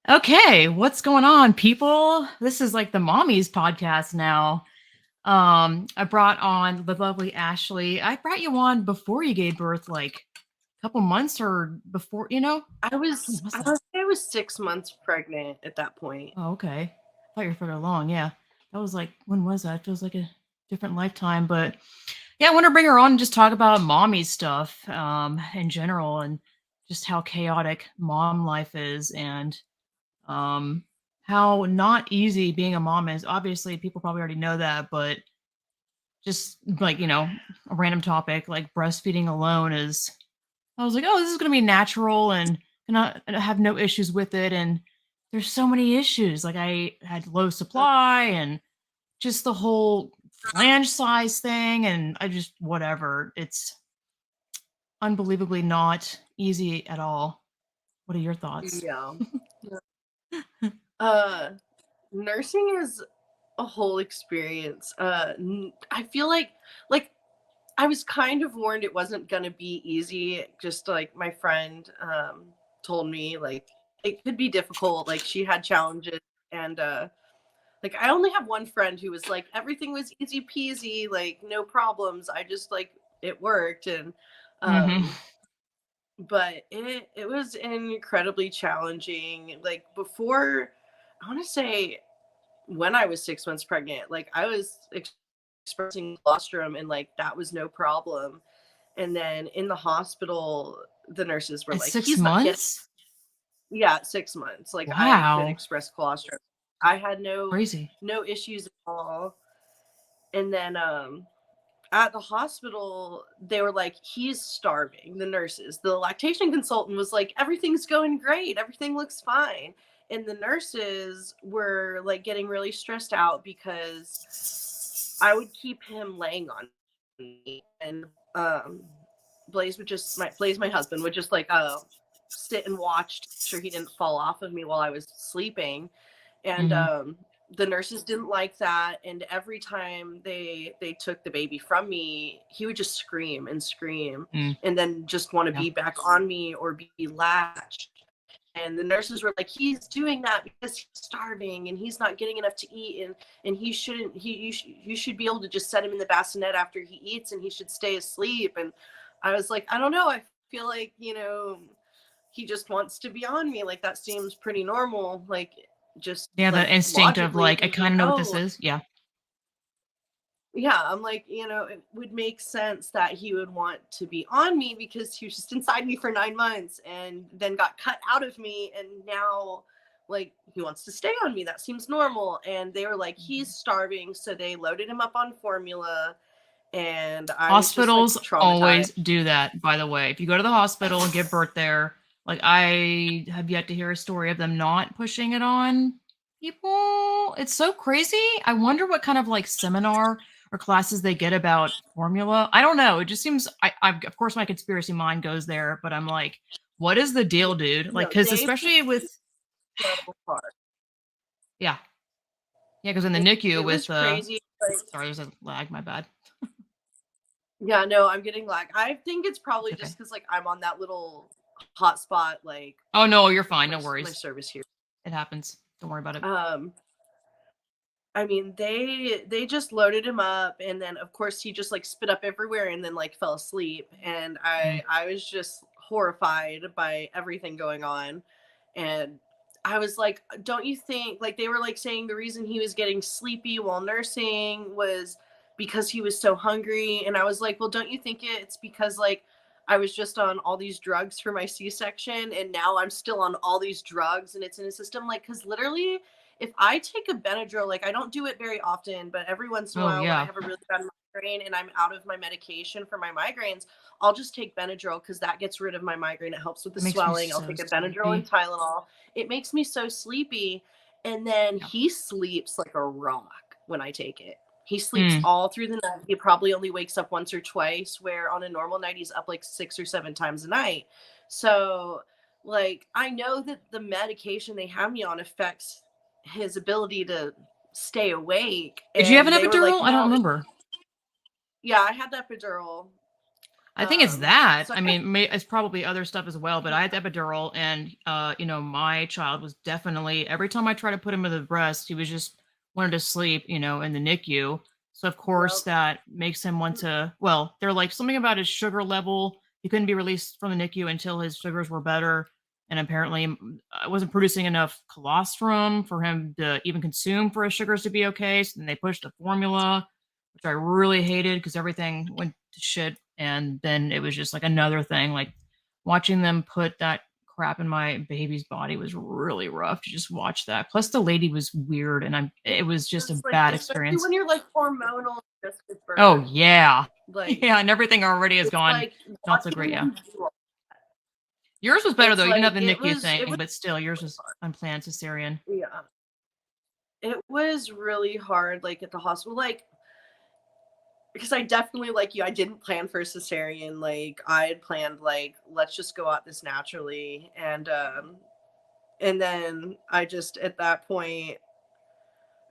Okay, what's going on, people? This is like the Mommies podcast now. I brought on the lovely Ashley. I brought you on before you gave birth, like a couple months or before, I When was was I that? was I was 6 months pregnant at that point. Oh, okay. I thought you were further along. Yeah, that was like when was that? It feels like a different lifetime, but yeah, I want to bring her on and just talk about mommy stuff, in general, and just how chaotic mom life is, and um, how not easy being a mom is. Obviously, people probably already know that, but just like, a random topic like breastfeeding alone is, I was like, oh, this is going to be natural and gonna have no issues with it. And there's so many issues. Like, I had low supply and just the whole flange size thing. And I just, whatever. It's unbelievably not easy at all. What are your thoughts? Yeah. Uh Nursing is a whole experience. I feel like I was kind of warned it wasn't going to be easy, just like my friend told me like it could be difficult, like she had challenges and like I only have one friend who was like everything was easy peasy, like no problems. I just like it worked and Hmm. um but it was incredibly challenging. Like before, I want to say when I was 6 months pregnant, like I was expressing colostrum and like that was no problem. And then in the hospital, the nurses were At like, six "He's not getting." months? Yeah, 6 months. Like I could Wow. express colostrum. I had no Crazy. no issues at all. And then at the hospital, they were like, he's starving. The nurses, the lactation consultant was like, everything's going great. Everything looks fine. And the nurses were like getting really stressed out because I would keep him laying on me. And Blaze, my husband, would just like sit and watch to make sure he didn't fall off of me while I was sleeping. And Mhm. the nurses didn't like that, and every time they took the baby from me, he would just scream and scream Mm. and then just want to Yeah. be back on me or be latched. And the nurses were like, he's doing that because he's starving and he's not getting enough to eat, and he shouldn't he you should be able to just set him in the bassinet after he eats and he should stay asleep. And I was like, I don't know, I feel like, he just wants to be on me. Like that seems pretty normal. Like just Yeah, like the instinct of logically like, I thinking, kind of know what this oh, is. Yeah. yeah, I'm like, it would make sense that he would want to be on me because he was just inside me for 9 months and then got cut out of me. And now, like, he wants to stay on me. That seems normal. And they were like, he's Mhm. starving. So they loaded him up on formula. And I was just like Hospitals traumatized. always do that, by the way. If you go to the hospital and give birth there, like, I have yet to hear a story of them not pushing it on people. It's so crazy. I wonder what kind of like seminar or classes they get about formula. I don't know. It just seems, of course, my conspiracy mind goes there, but I'm like, what is the deal, dude? Like, No, because they pulled especially with, so hard. yeah, yeah, because in the It NICU was with, crazy. Like, sorry, there's a lag, my bad. yeah, no, I'm getting lag. I think it's It's probably okay. just because like I'm on that little hotspot, like Oh, no, you're fine. No my worries. service here. It happens. Don't worry about it. Um, I mean, they just loaded him up, and then of course he just like spit up everywhere, and then like fell asleep, and Mm. I was just horrified by everything going on, and I was like, don't you think, like they were like saying the reason he was getting sleepy while nursing was because he was so hungry, and I was like, well, don't you think it's because like I was just on all these drugs for my C-section and now I'm still on all these drugs and it's in a system, like because literally if I take a Benadryl, like I don't do it very often, but every once in a Oh, while when I yeah. have a really bad migraine and I'm out of my medication for my migraines, I'll just take Benadryl because that gets rid of my migraine. It helps with the It makes me swelling. I'll so take a Benadryl and sleepy. Tylenol. It makes me so sleepy. And then Yeah. he sleeps like a rock when I take it. He sleeps Mm. all through the night. He probably only wakes up once or twice, where on a normal night he's up like 6 or 7 times a night. So, like, I know that the medication they have me on affects his ability to stay awake. Did you have an And they were like, epidural? I don't no, remember. yeah, I had that epidural. I think it's that. So I I guess mean, it's probably other stuff as well, but I had the epidural, and my child was definitely every time I tried to put him to the breast, he was just wanted to sleep, in the NICU. So of course yep. that makes him want to. Well, they're like something about his sugar level. He couldn't be released from the NICU until his sugars were better, and apparently I wasn't producing enough colostrum for him to even consume for his sugars to be okay. So then they pushed the formula, which I really hated because everything went to shit. And then it was just like another thing, like watching them put that crap in my baby's body was really rough to just watch that. Plus the lady was weird and it was just a it's like, bad especially experience. when you're like hormonal just at Oh birth, yeah. like Yeah, and everything already has it's gone like not so great, watching yeah. them do all- Yours was better though. it's You didn't have like the NICU it thing, was but still yours was unplanned cesarean. yeah. It was really hard, like, at the hospital, like, because I definitely, like you, I didn't plan for a cesarean, like, I had planned, like, let's just go out this naturally, and then I just, at that point,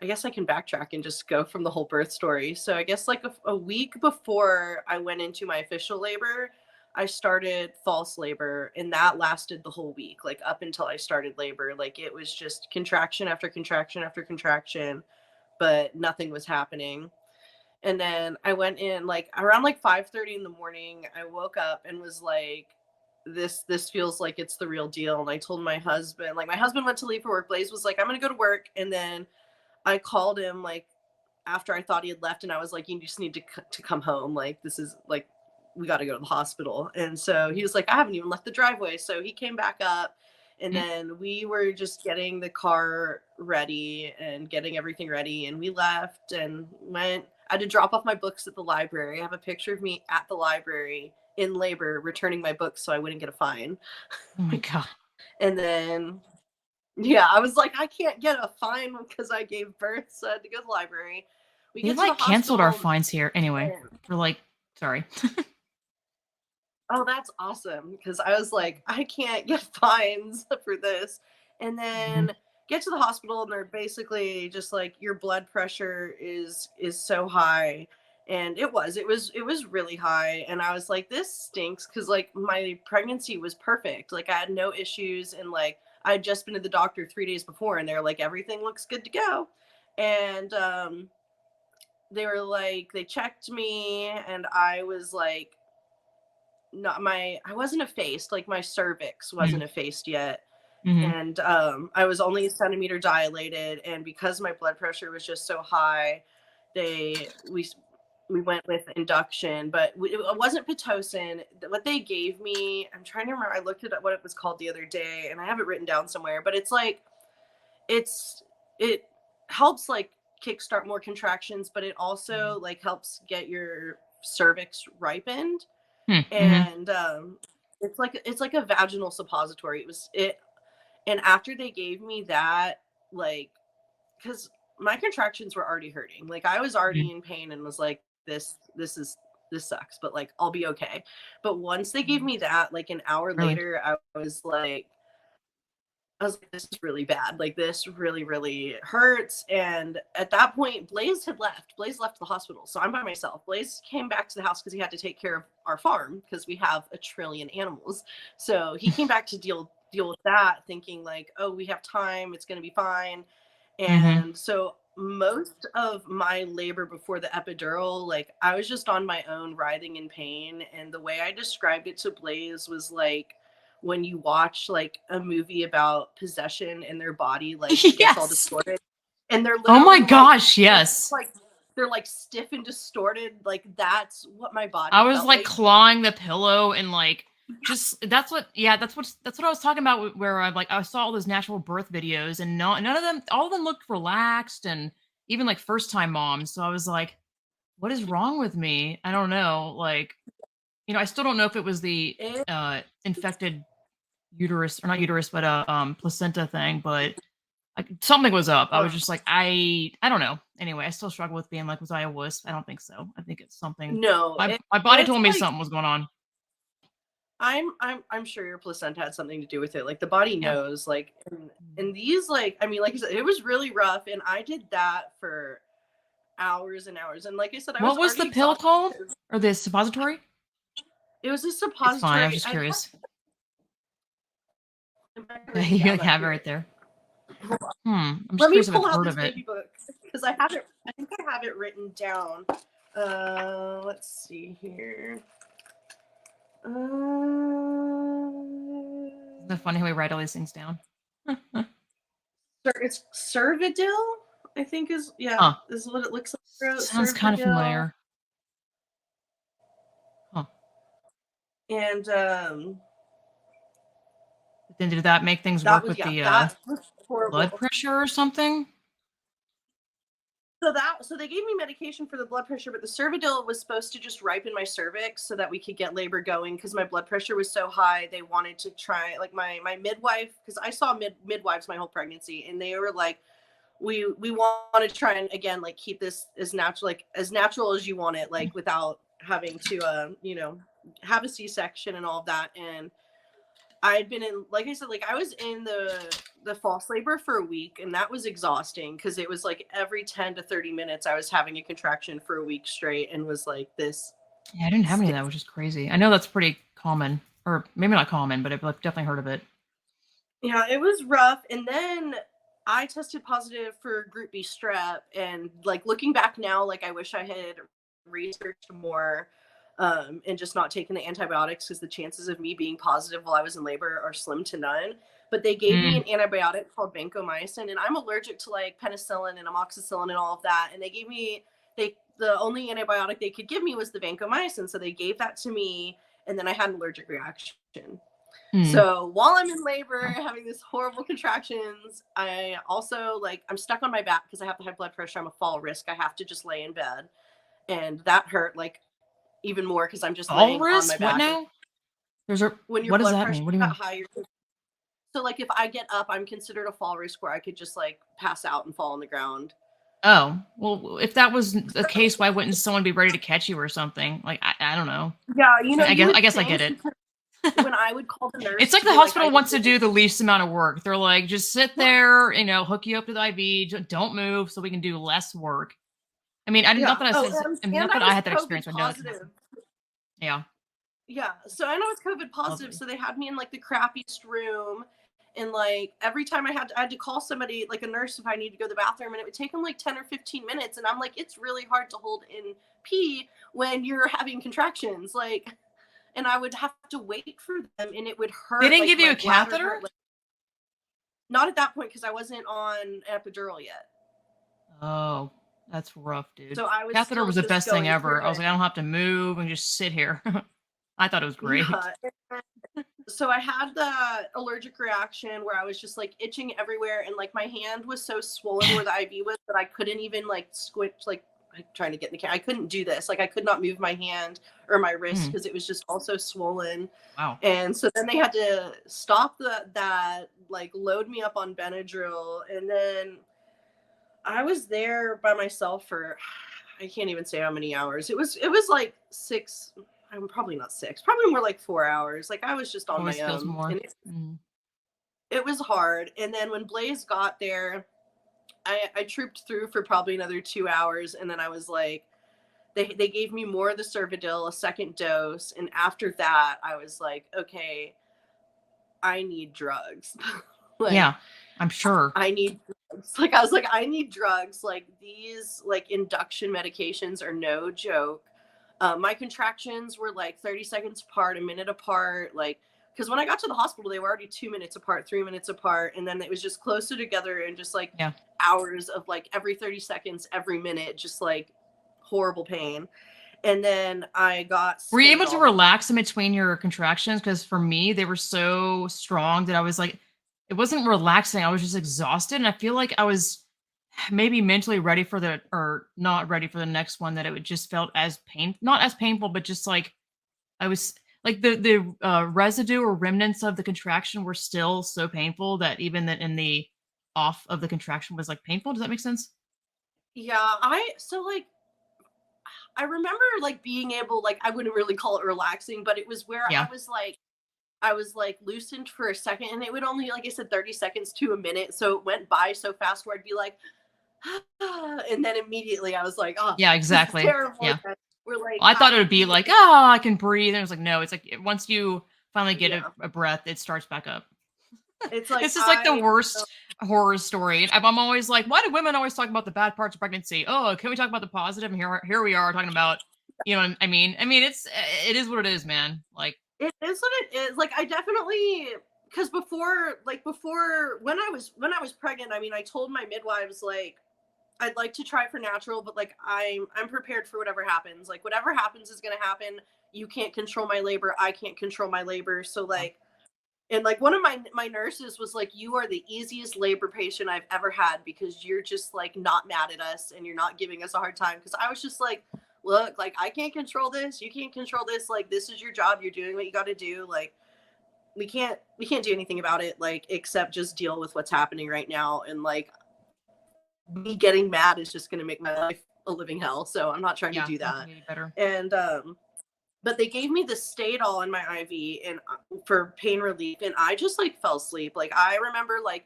I guess I can backtrack and just go from the whole birth story. So I guess, like, a week before I went into my official labor, I started false labor, and that lasted the whole week, like, up until I started labor, like, it was just contraction after contraction after contraction, but nothing was happening. And then I went in like around like 5:30 in the morning. I woke up and was like, this feels like it's the real deal. And I told my husband, like, my husband went to leave for work. Blaze was like, I'm gonna go to work. And then I called him like after I thought he had left, and I was like, you just need to come home. Like, this is like, we got to go to the hospital. And so he was like, I haven't even left the driveway. So he came back up, and Mm. then we were just getting the car ready and getting everything ready. And we left and went. I had to drop off my books at the library. I have a picture of me at the library in labor returning my books so I wouldn't get a fine. Oh my god. And then yeah, I was like, I can't get a fine because I gave birth, so I had to go to the library. We They get to the like canceled our hospital, fines here. Anyway, and we're like, sorry. oh, that's awesome because I was like, I can't get fines for this. And Mhm. then get to the hospital, and they're basically just like, your blood pressure is so high, and it was really high. And I was like, this stinks because like my pregnancy was perfect, like I had no issues, and like I had just been to the doctor 3 days before, and they're like, everything looks good to go. And they were like, they checked me, and I was like, not my I wasn't effaced, like my cervix wasn't Mm. effaced yet. Mhm. And I was only a centimeter dilated, and because my blood pressure was just so high, they we went with induction, but it wasn't pitocin. What they gave me, I'm trying to remember, I looked at what it was called the other day, and I have it written down somewhere, but it's like, it's it helps like kickstart more contractions, but it Mhm. also like helps get your cervix ripened. Hmm. Mhm. And it's like a vaginal suppository. And after they gave me that, like, because my contractions were already hurting, like I was already Mhm. in pain, and was like, this sucks, but like I'll be okay. But once they gave Mhm. me that, like an hour Really? later, I was like, this is really bad. Like, this really, really hurts. And at that point, Blaze had left. Blaze left the hospital. So I'm by myself. Blaze came back to the house because he had to take care of our farm because we have a trillion animals. So he came back to deal with that, thinking like, oh, we have time. It's going to be fine. Mhm. And so most of my labor before the epidural, like I was just on my own, writhing in pain. And the way I described it to Blaze was like, when you watch like a movie about possession and their body like gets all Yes. distorted, and they're Oh my literally like, gosh, they're just yes. like, they're like stiff and distorted, like that's what my I body was felt like like. clawing the pillow and like just that's what I was talking about where I saw all those natural birth videos and none of them all of them looked relaxed and even like first time moms. So I was like, what is wrong with me? I don't know. Like, I still don't know if it was the It, infected uterus or not uterus, but placenta thing, but like something was up. I was uh, just like, I don't know. Anyway, I still struggle with being like, was I a wuss? I don't think so. I think it's something. no, My body it's told me like, something was going on. I'm sure your placenta had something to do with it. Like the body Yeah. knows. Like, Mhm. and these, like, I mean, like I said, it was really rough, and I did that for hours and hours. And like I said, I was What was already the pill exhausted called because or the suppository? It was a It's fine. I was suppository. just curious. I might have Okay, written you down like up have it here. right there. I'm just Let me curious if I've pull out heard this of it. baby book because I have it. I think I have it written down. Let's see here. Isn't it funny how we write all these things down? It's Cervidil, I think Huh. is what it looks like. Sounds kind of Cervidil, familiar. Huh. and But then did that make things that work was with the that was blood horrible. pressure or something? So they gave me medication for the blood pressure, but the Cervidil was supposed to just ripen my cervix so that we could get labor going because my blood pressure was so high. They wanted to try like my midwife, because I saw midwives my whole pregnancy, and they were like, we want to try and again like keep this as natural, like as natural as you want it, like without having to have a C-section and all of that. And I had been in, like I said, like I was in the false labor for a week, and that was exhausting because it was like every 10 to 30 minutes I was having a contraction for a week straight, and was like this. Yeah, I didn't have any of that, which is crazy. I know that's pretty common, or maybe not common, but I've definitely heard of it. Yeah, it was rough. And then I tested positive for group B strep, and like looking back now, like I wish I had researched more and just not taken the antibiotics, because the chances of me being positive while I was in labor are slim to none. But they gave me Mm. an antibiotic called vancomycin, and I'm allergic to like penicillin and amoxicillin and all of that. And the only antibiotic they could give me was the vancomycin, so they gave that to me, and then I had an allergic reaction. Mm. So while I'm in labor, having this horrible contractions, I also like I'm stuck on my back because I have the high blood pressure. I'm a fall risk. I have to just lay in bed, and that hurt like even more because I'm just All laying on my risk? What back. now? There's a When your what does blood that pressure mean? What do is you that mean? high, so like if I get up, I'm considered a fall risk where I could just like pass out and fall on the ground. Oh, well, if that was the case, why wouldn't someone be ready to catch you or something? Like, I don't know. Yeah, I you guess would I guess I get think, it. because when I would call the It's nurse like to the be like, I hospital need wants to to, do the least amount of work. They're like, just sit there, hook you up to the IV, don't move, so we can do less work. I mean, yeah. Oh, and not I that I was had that COVID experience. I know that can positive. happen. Yeah, Yeah, so I know it's COVID positive, lovely. so they had me in like the crappiest room, and like every time I had to call somebody, like a nurse, if I need to go to the bathroom, and it would take them like 10 or 15 minutes, and I'm like, it's really hard to hold in pee when you're having contractions, like, and I would have to wait for them, and it would They hurt, didn't like give you my a bladder catheter? hurt, like not at that point because I wasn't on epidural yet, Oh, that's rough, dude. so I was Catheter still was the just best thing going through ever. I was it. like, I don't have to move and just sit here. I thought it was great. Yeah. So I had the allergic reaction where I was just like itching everywhere, and like my hand was so swollen where the IV was that I couldn't even like squint, like trying to get in the camera. I couldn't do this. Like I could not move my hand or my wrist Mm, because it was just all so swollen. wow. And so then they had to stop that, like load me up on Benadryl, and then I was there by myself for I can't even say how many hours. It was like six. I'm probably not six, probably more like 4 hours. Like I was just on my Always feels own, more. and it was hard. And then when Blaze got there, I trooped through for probably another 2 hours, and then I was like, they gave me more of the Cervidil, a second dose, and after that, I was like, okay, I need drugs. Like Yeah, I'm sure. I need drugs. Like I was like, I need drugs. Like these like induction medications are no joke. My contractions were like 30 seconds apart, a minute apart. Like, because when I got to the hospital, they were already 2 minutes apart, 3 minutes apart. And then it was just closer together and just like Yeah. hours of like every 30 seconds, every minute, just like horrible pain. And then I got Were you stitted able to all the relax in between your contractions? Because for me, they were so strong that I was like, it wasn't relaxing. I was just exhausted. And I feel like I was maybe mentally ready for or not ready for the next one, that it would just felt as not as painful, but just like I was like the residue or remnants of the contraction were still so painful that even that in the off of the contraction was like painful. Does that make sense? Yeah, so like I remember like being able, like I wouldn't really call it relaxing, but it was where Yeah. I was like loosened for a second, and it would only, like I said, 30 seconds to a minute. So it went by so fast where I'd be like, and then immediately I was like, oh, Yeah, this is exactly. terrible. Yeah. We're like, I thought it would be I like, oh, I can breathe. And it was like, no, it's like once you finally get yeah. a breath, it starts back up. It's like This is like the uh, worst horror story. And I'm always like, why do women always talk about the bad parts of pregnancy? Oh, can we talk about the positive? And here we are talking about, you know what I mean? I mean, it is what it is, man. Like, it is what it is. Like I definitely because before when I was pregnant, I mean, I told my midwives like I'd like to try for natural, but like I'm prepared for whatever happens. Like whatever happens is gonna happen. You can't control my labor. I can't control my labor. So like and like one of my nurses was like, "You are the easiest labor patient I've ever had because you're just like not mad at us and you're not giving us a hard time." Because I was just like, "Look, like I can't control this. You can't control this. Like this is your job. You're doing what you got to do. Like we can't do anything about it. Like except just deal with what's happening right now. And like me getting mad is just going to make my life a living hell. So I'm not trying to yeah, do nothing that." any better. And but they gave me the Stadol in my IV and for pain relief, and I just like fell asleep. Like I remember like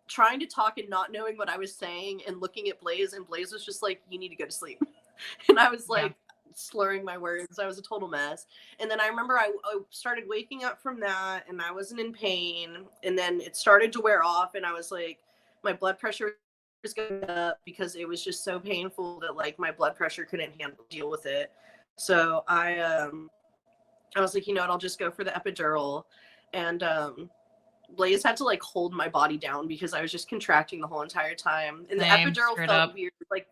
trying to talk and not knowing what I was saying and looking at Blaze, and Blaze was just like, "You need to go to sleep," and I was Yeah. like slurring my words. I was a total mess. And then I remember I started waking up from that, and I wasn't in pain, and then it started to wear off, and I was like, my blood pressure was going up because it was just so painful that like my blood pressure couldn't deal with it. So I was like, you know what, I'll just go for the epidural. And Blaze had to like hold my body down because I was just contracting the whole entire time. And the Same, epidural straight felt up. weird. Like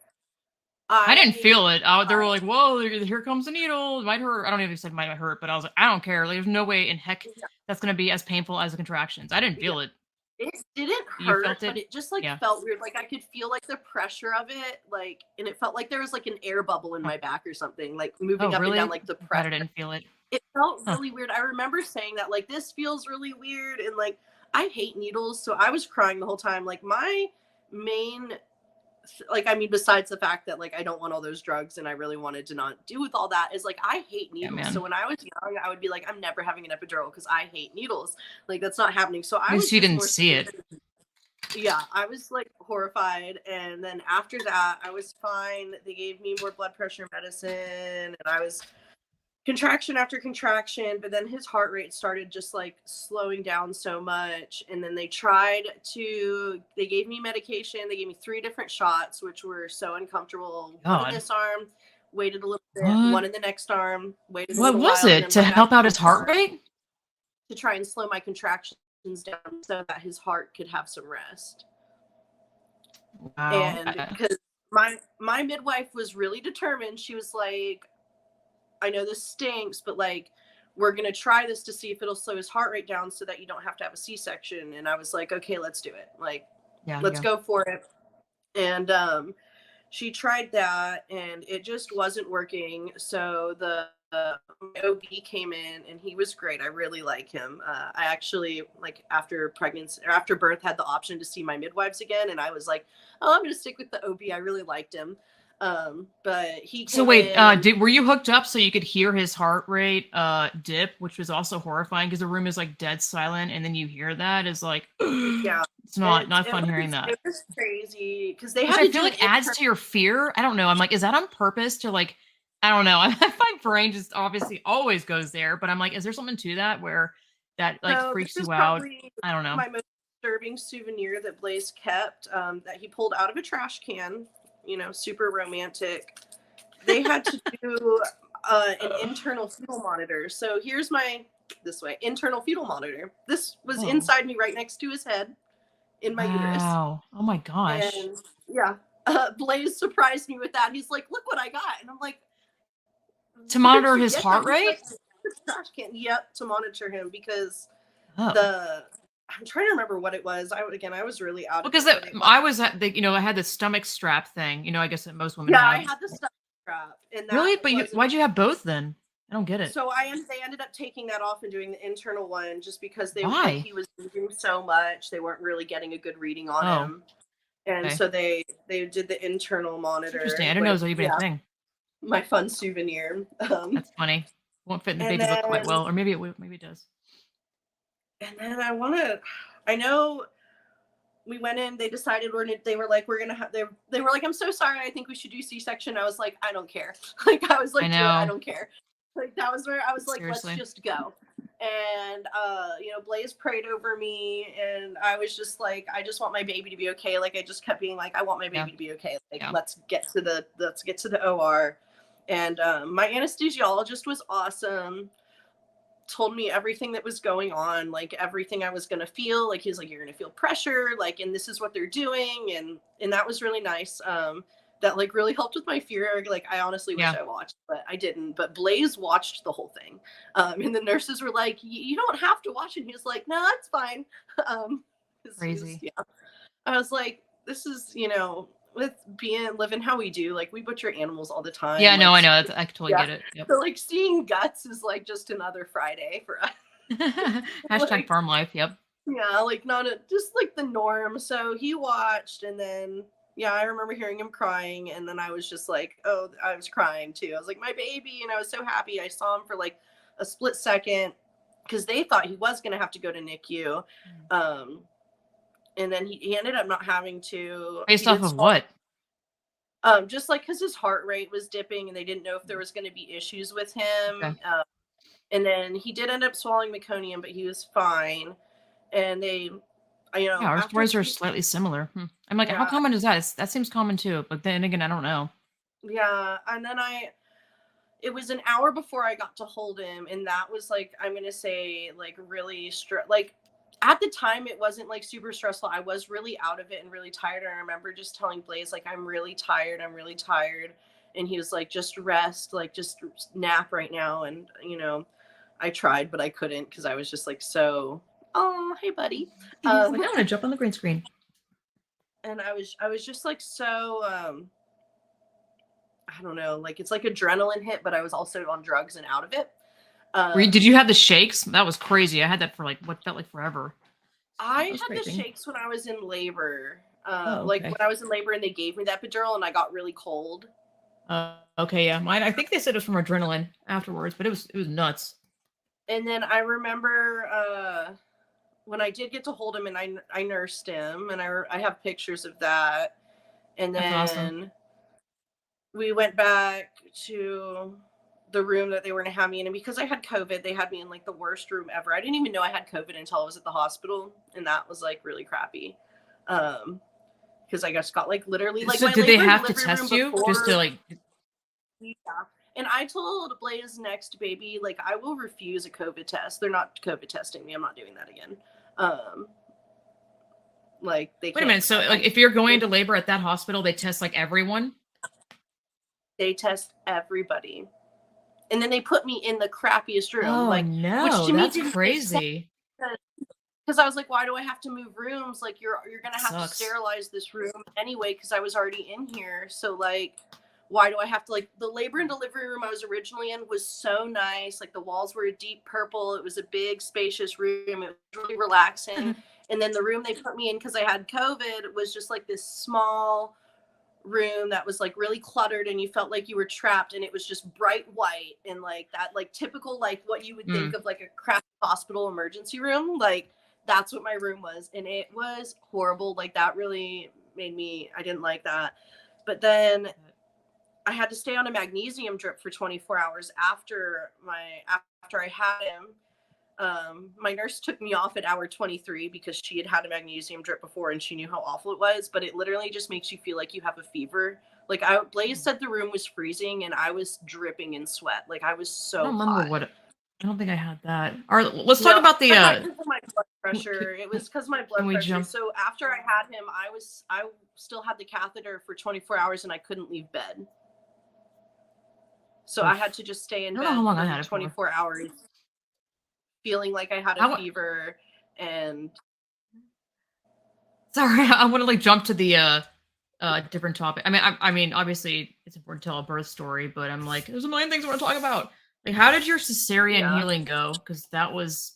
I didn't I feel it. They were like, "Whoa, here comes the needle. It might hurt." I don't even say it might hurt, but I was like, I don't care. Like, there's no way in heck yeah, that's gonna be as painful as the contractions. I didn't yeah. feel it. It didn't You hurt, felt but it? it just like Yeah. felt weird. Like I could feel like the pressure of it, like, and it felt like there was like an air bubble in Huh. my back or something, like Oh, moving up and down, really? like the I'm glad pressure. I didn't feel it. It felt Huh. really weird. I remember saying that, like, this feels really weird. And like, I hate needles. So I was crying the whole time. Like, my main, like, I mean, besides the fact that, like, I don't want all those drugs and I really wanted to not do with all that, is like, I hate Yeah, needles. So man. when I was young, I would be like, I'm never having an epidural because I hate needles. Like, that's not happening. So At I least was you just didn't more see scared. it. Yeah, I was like horrified. And then after that, I was fine. They gave me more blood pressure medicine, and I was contraction after contraction, but then his heart rate started just like slowing down so much. And then they gave me medication. They gave me 3 different shots, which were so uncomfortable. One in God. this arm, waited a little bit, What? one in the next arm, waited a What little was while, and it? then To right back help out in his the heart arm rate? to try and slow my contractions down so that his heart could have some rest. Wow. And because my midwife was really determined, she was like, I know this stinks, but like, we're going to try this to see if it'll slow his heart rate down so that you don't have to have a C-section. And I was like, okay, let's do it. Like, Yeah, let's yeah. go for it. And she tried that and it just wasn't working. So the OB came in and he was great. I really like him. I actually, like, after pregnancy or after birth, had the option to see my midwives again. And I was like, oh, I'm going to stick with the OB. I really liked him. But he So came wait, in and were you hooked up so you could hear his heart rate dip, which was also horrifying because the room is like dead silent, and then you hear that is like yeah, it's not fun hearing that. it was crazy because they Which had I to feel do an like adds to your fear. I don't know. I'm like, is that on purpose to like, I don't know. My brain just obviously always goes there, but I'm like, is there something to that where that like No, this freaks is you out? probably I don't know. my most disturbing souvenir that Blaze kept, that he pulled out of a trash can. You know, super romantic. They had to do an internal fetal monitor. So here's my internal fetal monitor. This was Whoa. inside me, right next to his head, in my uterus. Wow. Oh my gosh. And yeah, Blaze surprised me with that. He's like, "Look what I got," and I'm like, To "Where did monitor you his get that?" heart He's like, rate? "Trash can." Yep, to monitor him because Oh. the I'm trying to remember what it was. I was really out of Because it, but I was at the, I had the stomach strap thing, I guess that most women yeah, I have. had the stomach strap, and that Really? But wasn't. why'd you have both then? I don't get it. So they ended up taking that off and doing the internal one just because Why? he was moving so much. They weren't really getting a good reading on Oh, him, and okay. so they did the internal That's interesting. I monitor, didn't know it which was even a yeah, thing. my fun souvenir. That's funny. Won't fit in the And baby book quite then well, or maybe it does. and then I know we went in, they decided they were like, we're gonna have, they were like, I'm so sorry, I think we should do C-section. I was like, I don't care. Like, I was I like, do it, I know. don't care. Like, that was where I was like, let's Seriously. just go. And Blaze prayed over me, and I was just like, I just want my baby to be okay. Like, I just kept being like, I want my Yeah. baby to be okay. Like, Yeah. let's get to the OR. And my anesthesiologist was awesome, told me everything that was going on, like everything I was going to feel. Like, he's like, you're going to feel pressure, like, and this is what they're doing. And that was really nice. That like really helped with my fear. Like, I honestly wish Yeah. I watched, but I didn't. But Blaze watched the whole thing. And the nurses were like, you don't have to watch. And he was like, no, it's fine. um Crazy. yeah, I was like, this is, with living how we do, like, we butcher animals all the Yeah, time. no, Like, I know. I totally yeah. get it. Yep. So like seeing guts is like just another Friday for us. Hashtag Like, farm life. Yep. yeah, like just like the norm. So he watched, and then yeah, I remember hearing him crying, and then I was just like, oh, I was crying too. I was like, my baby, and I was so happy. I saw him for like a split second because they thought he was gonna have to go to NICU. And then he ended up not having to. He Based off did of what? just like because his heart rate was dipping, and they didn't know if there was going to be issues with him. Okay. And then he did end up swallowing meconium, but he was fine. And they, Yeah, our after stories are slightly similar. I'm like, how yeah, common is that? That seems common too, but then again, I don't know. yeah, and then it was an hour before I got to hold him, and that was like, I'm gonna say, like, really like, at the time it wasn't like super stressful. I was really out of it and really tired. And I remember just telling Blaze, like, I'm really tired, and he was like, just rest, like, just nap right now. And I tried, but I couldn't, because I was just like, so, oh, hey buddy. He's like, I want to jump on the green screen. And I was just like, so I don't know, like, it's like adrenaline hit, but I was also on drugs and out of it. Did you have the shakes? That was crazy. I had that for like what felt like forever. I That was had the crazy. shakes when I was in labor. Oh, Like, okay. when I was in labor and they gave me that epidural and I got really cold. Okay, yeah. Mine. I think they said it was from adrenaline afterwards, but it was nuts. And then I remember when I did get to hold him, and I nursed him, and I have pictures of that. And That's awesome. then we went back to the room that they were going to have me in. And because I had COVID, they had me in like the worst room ever. I didn't even know I had COVID until I was at the hospital. And that was like really crappy. Because I just got like literally like So my did they labor and have to delivery room test you before. just to like? Yeah. And I told Blaze next baby, like, I will refuse a COVID test. They're not COVID testing me. I'm not doing that again. Like, they Wait a minute. So like, if you're going into labor at that hospital, they test like everyone. they test everybody. And then they put me in the crappiest room, Oh like, no, which to me that's didn't make sense. crazy. Because I was like, why do I have to move rooms? Like, you're gonna have Sucks. to sterilize this room anyway, because I was already in here. So like, why do I have to, like, the labor and delivery room I was originally in was so nice. Like, the walls were a deep purple. It was a big, spacious room. It was really relaxing. And then the room they put me in, because I had COVID, was just like this small room that was like really cluttered, and you felt like you were trapped, and it was just bright white and like that, like typical, like what you would think of like a crappy hospital emergency room. Like, that's what my room was, and it was horrible. Like, that really made me, I didn't like that. But then I had to stay on a magnesium drip for 24 hours after I had him. My nurse took me off at hour 23 because she had a magnesium drip before, and she knew how awful it was. But it literally just makes you feel like you have a fever. Like, Blaze said the room was freezing, and I was dripping in sweat. Like, I was so I don't remember hot. I don't think I had that. All right, let's talk about the. Not because of my blood pressure. It was because my blood pressure. Jump? So after I had him, I still had the catheter for 24 hours, and I couldn't leave bed. So I had to just stay in bed for 24 hours, feeling like I had a fever. And sorry, I want to like jump to the different topic. I mean, obviously it's important to tell a birth story, but I'm like, there's a million things I want to talk about. Like, how did your cesarean healing go? Because that was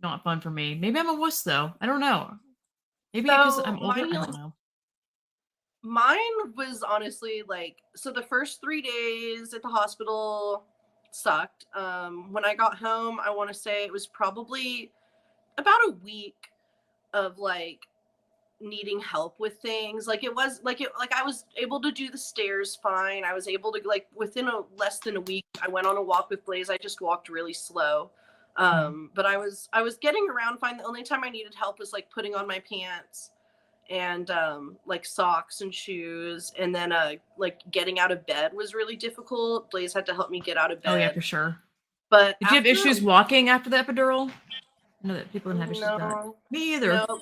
not fun for me. Maybe I'm a wuss though. I don't know. Maybe because I'm older. I don't know. Mine was honestly like, so the first 3 days at the hospital sucked. When I got home, I want to say it was probably about a week of like needing help with things. Like it was like I was able to do the stairs fine. I was able to like within a less than a week I went on a walk with Blaze. I just walked really slow. Mm. But I was getting around fine. The only time I needed help was like putting on my pants and like socks and shoes, and then like getting out of bed was really difficult. Blaze had to help me get out of Oh yeah, bed. for sure. But Did you have after issues walking after the epidural? I know that people didn't have issues with that. no, Me either. no.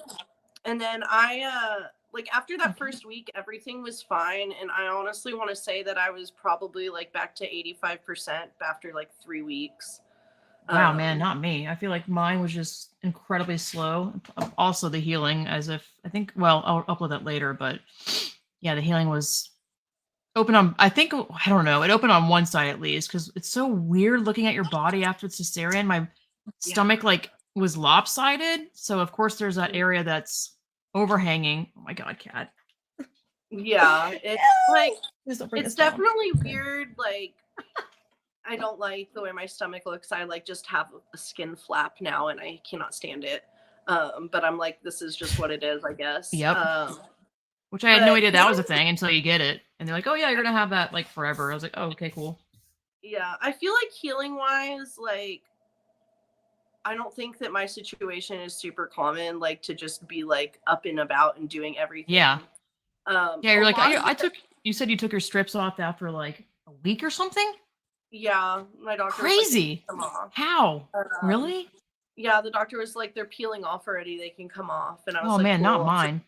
And then I like after that Okay. first week everything was fine, and I honestly want to say that I was probably like back to 85% after like 3 weeks. Wow, man, Um not me. I feel like mine was just incredibly slow. Also, the healing, as if I think. Well, I'll upload that later, but yeah, the healing was open on. I think I don't know. It opened on one side at least because it's so weird looking at your body after it's cesarean. My yeah. stomach like was lopsided, so of course there's that area that's overhanging. Oh my god, cat! Yeah, it's like No! Please don't bring it's this down. definitely weird. Like I don't like the way my stomach looks. I like just have a skin flap now and I cannot stand it. But I'm like, this is just what it is, I guess. Yep. Which I had no But idea that was a healing, thing until you get it, and they're like, "Oh yeah, you're gonna have that like forever." I was like, "Oh okay, cool." yeah, I feel like healing wise, like I don't think that my situation is super common, like to just be like up and about and doing Yeah, everything. yeah. A You're like, lot of I it, took. You said you took your strips off after like a week or something. yeah, my doctor was like, they Crazy. can come off. How? Um, Really? yeah, the doctor was like, they're peeling off already. They can come off. And I was Oh like, man, not cool. So mine.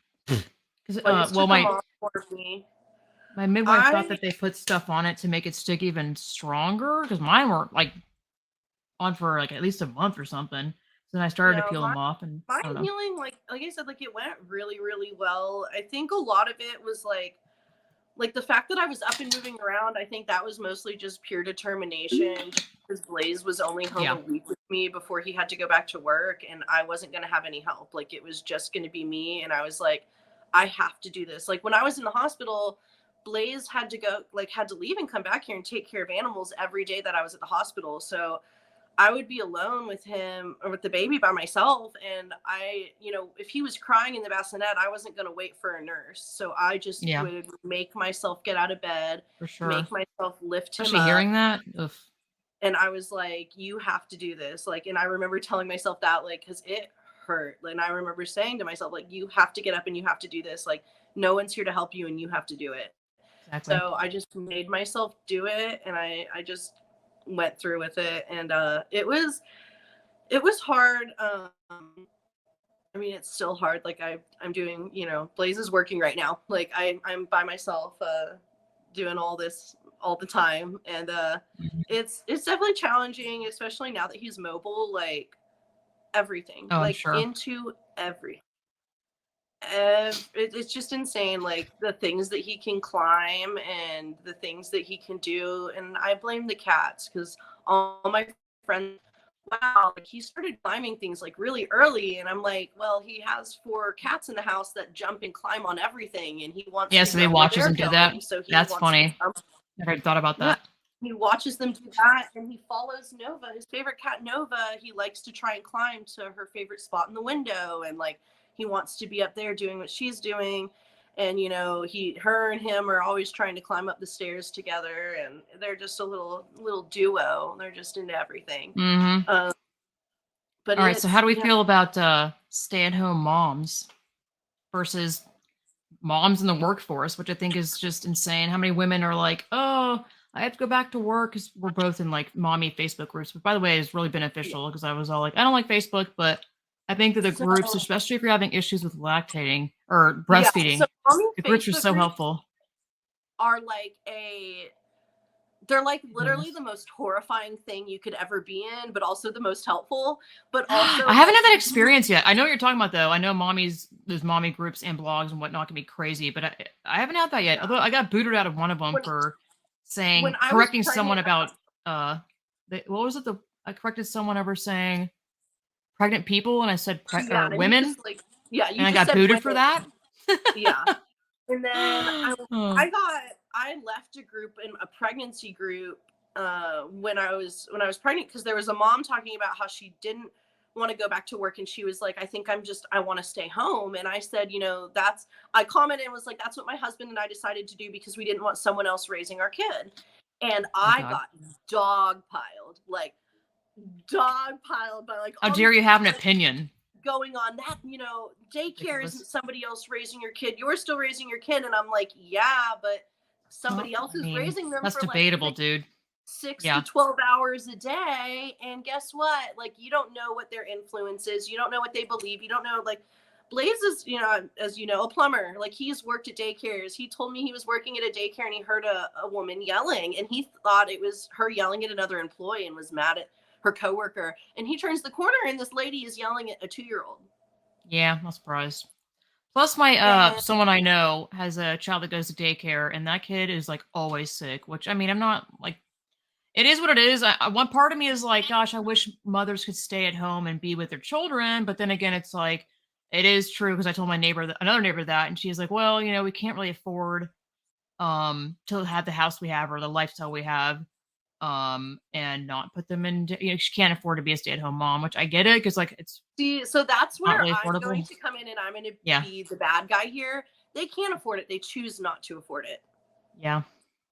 Because place to well, come off for me. my midwife thought I that they put stuff on it to make it stick even stronger. Because mine were like on for like at least a month or something. So then I started to no, peel my them off, and my I don't know. healing, like I said, like it went really, really well. I think a lot of it was like the fact that I was up and moving around. I think that was mostly just pure determination. Just because Blaze was only home Yeah. a week with me before he had to go back to work, and I wasn't gonna have any help. Like it was just gonna be me, and I was like, I have to do this. Like when I was in the hospital, Blaze had to go, like had to leave and come back here and take care of animals every day that I was at the hospital. So I would be alone with him or with the baby by myself. And if he was crying in the bassinet, I wasn't going to wait for a nurse. So I just Yeah, would make myself get out of bed, for sure. make myself lift him Especially up. hearing that. Ugh. And I was like, you have to do this. Like, and I remember telling myself that, like, because it hurt. And I remember saying to myself, like, you have to get up and you have to do this. Like, no one's here to help you and you have to do it. Exactly. So I just made myself do it, and I just went through with it. And it was hard. I mean, it's still hard. Like I'm doing, Blaze is working right now. Like I'm by myself, doing all this all the time, and Mhm. it's definitely challenging, especially now that he's mobile. Like everything, Oh, I'm like sure. into everything. It's just insane, like the things that he can climb and the things that he can do. And I blame the cats because all my friends, wow, like he started climbing things like really early. And I'm like, well, he has 4 cats in the house that jump and climb on everything. And he wants Yeah, to so they go where watches they're them do that. going. So he That's wants to funny. jump. Never thought about Yeah. that. He watches them do that, and he follows Nova, his favorite cat Nova. He likes to try and climb to her favorite spot in the window, and like he wants to be up there doing what she's doing. And her and him are always trying to climb up the stairs together, and they're just a little duo. They're just into everything. Hmm. Um, but All right. So, how it's do we feel about stay-at-home moms versus moms in the workforce, which I think is just insane? How many women are like, "Oh, I have to go back to work," because we're both in like mommy Facebook groups. But by the way, it's really beneficial because I was all like, "I don't like Facebook," but I think that the so groups, especially if you're having issues with lactating or yeah. So breastfeeding, mommy the groups are Facebook so groups helpful. are like a they're like literally Goodness. the most horrifying thing you could ever be in, but also the most helpful. But I also haven't like had that experience yet. I know what you're talking about, though. I know those mommy groups and blogs and whatnot can be crazy, but I haven't had that yet. yeah. Although I got booted out of one of them when for when saying, I was correcting someone pregnant, about, what was it? I corrected someone over saying pregnant people, and I said, yeah, or and you women, just like yeah, and you I just got said booted for women. that. Yeah. And then Oh, I left a group in a pregnancy group when I was pregnant because there was a mom talking about how she didn't want to go back to work. And she was like, I want to stay home. And I said, I commented and was like, that's what my husband and I decided to do because we didn't want someone else raising our kid. And Oh my I God. got dog piled by like How all dare these you have an like, opinion? going on that, daycare isn't Ridiculous. somebody else raising your kid. You're still raising your kid. And I'm like, yeah, but Well, somebody else I is mean, raising them that's for like debatable, dude. six to Yeah. 12 hours a day. And guess what? Like, you don't know what their influence is. You don't know what they believe. You don't know, like, Blaze is, as you know, a plumber. Like, he's worked at daycares. He told me he was working at a daycare and he heard a woman yelling, and he thought it was her yelling at another employee and was mad at her coworker. And he turns the corner and this lady is yelling at a 2-year-old. Yeah, not surprised. Plus, my And someone I know has a child that goes to daycare, and that kid is like always sick. Which, I mean, I'm not like, it is what it is. One part of me is like, gosh, I wish mothers could stay at home and be with their children. But then again, it's like, it is true because I told my neighbor, another neighbor, that, and she's like, well, we can't really afford to have the house we have or the lifestyle we have, and not put them in. She can't afford to be a stay-at-home mom, which I get it because like it's see, so that's not where really I'm going affordable. to come in and I'm going to Yeah, be the bad guy here. They can't afford it. They choose not to afford it. yeah,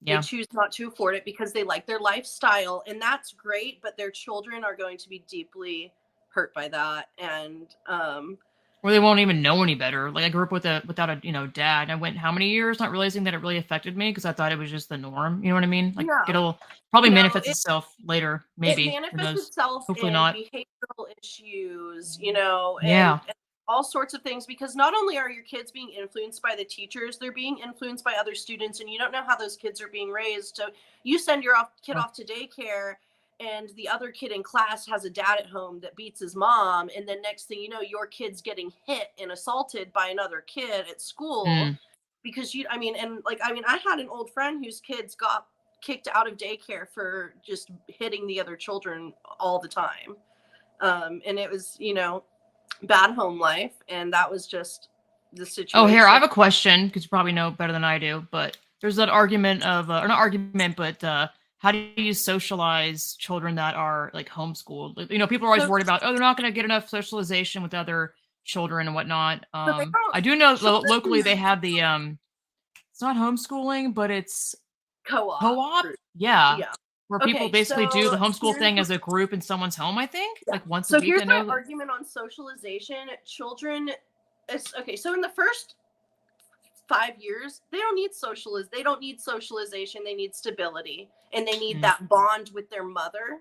They yeah. choose not to afford it because they like their lifestyle, and that's great, but their children are going to be deeply hurt by that. And Or they won't even know any better. Like I grew up without a dad. I went how many years not realizing that it really affected me because I thought it was just the norm. You know what I mean? Like no, it'll probably no, manifest it itself later. it Maybe, who manifests knows? itself Hopefully in not. behavioral issues, Yeah. and all sorts of things, because not only are your kids being influenced by the teachers, they're being influenced by other students, and you don't know how those kids are being raised. So you send your kid Sure. off to daycare, and the other kid in class has a dad at home that beats his mom, and then next thing you know, your kid's getting hit and assaulted by another kid at school Mm. because I had an old friend whose kids got kicked out of daycare for just hitting the other children all the time. And it was, bad home life. And that was just the Oh, here I situation. have a question because you probably know better than I do. But there's that argument of, or not argument, but how do you socialize children that are like homeschooled? Like, people are always So, worried about, oh, they're not going to get enough socialization with other children and whatnot. so they don't, I do know locally they children have the it's not homeschooling, but it's co-op co-op. group. Yeah, Yeah. where people Okay. basically do So the homeschool here's, thing as a group in someone's home. I think yeah. like once a So week. here's I my know that. argument on socialization. Children, okay. So in the first 5 years, they don't need socialization. They need stability, and they need Mm, that bond with their mother,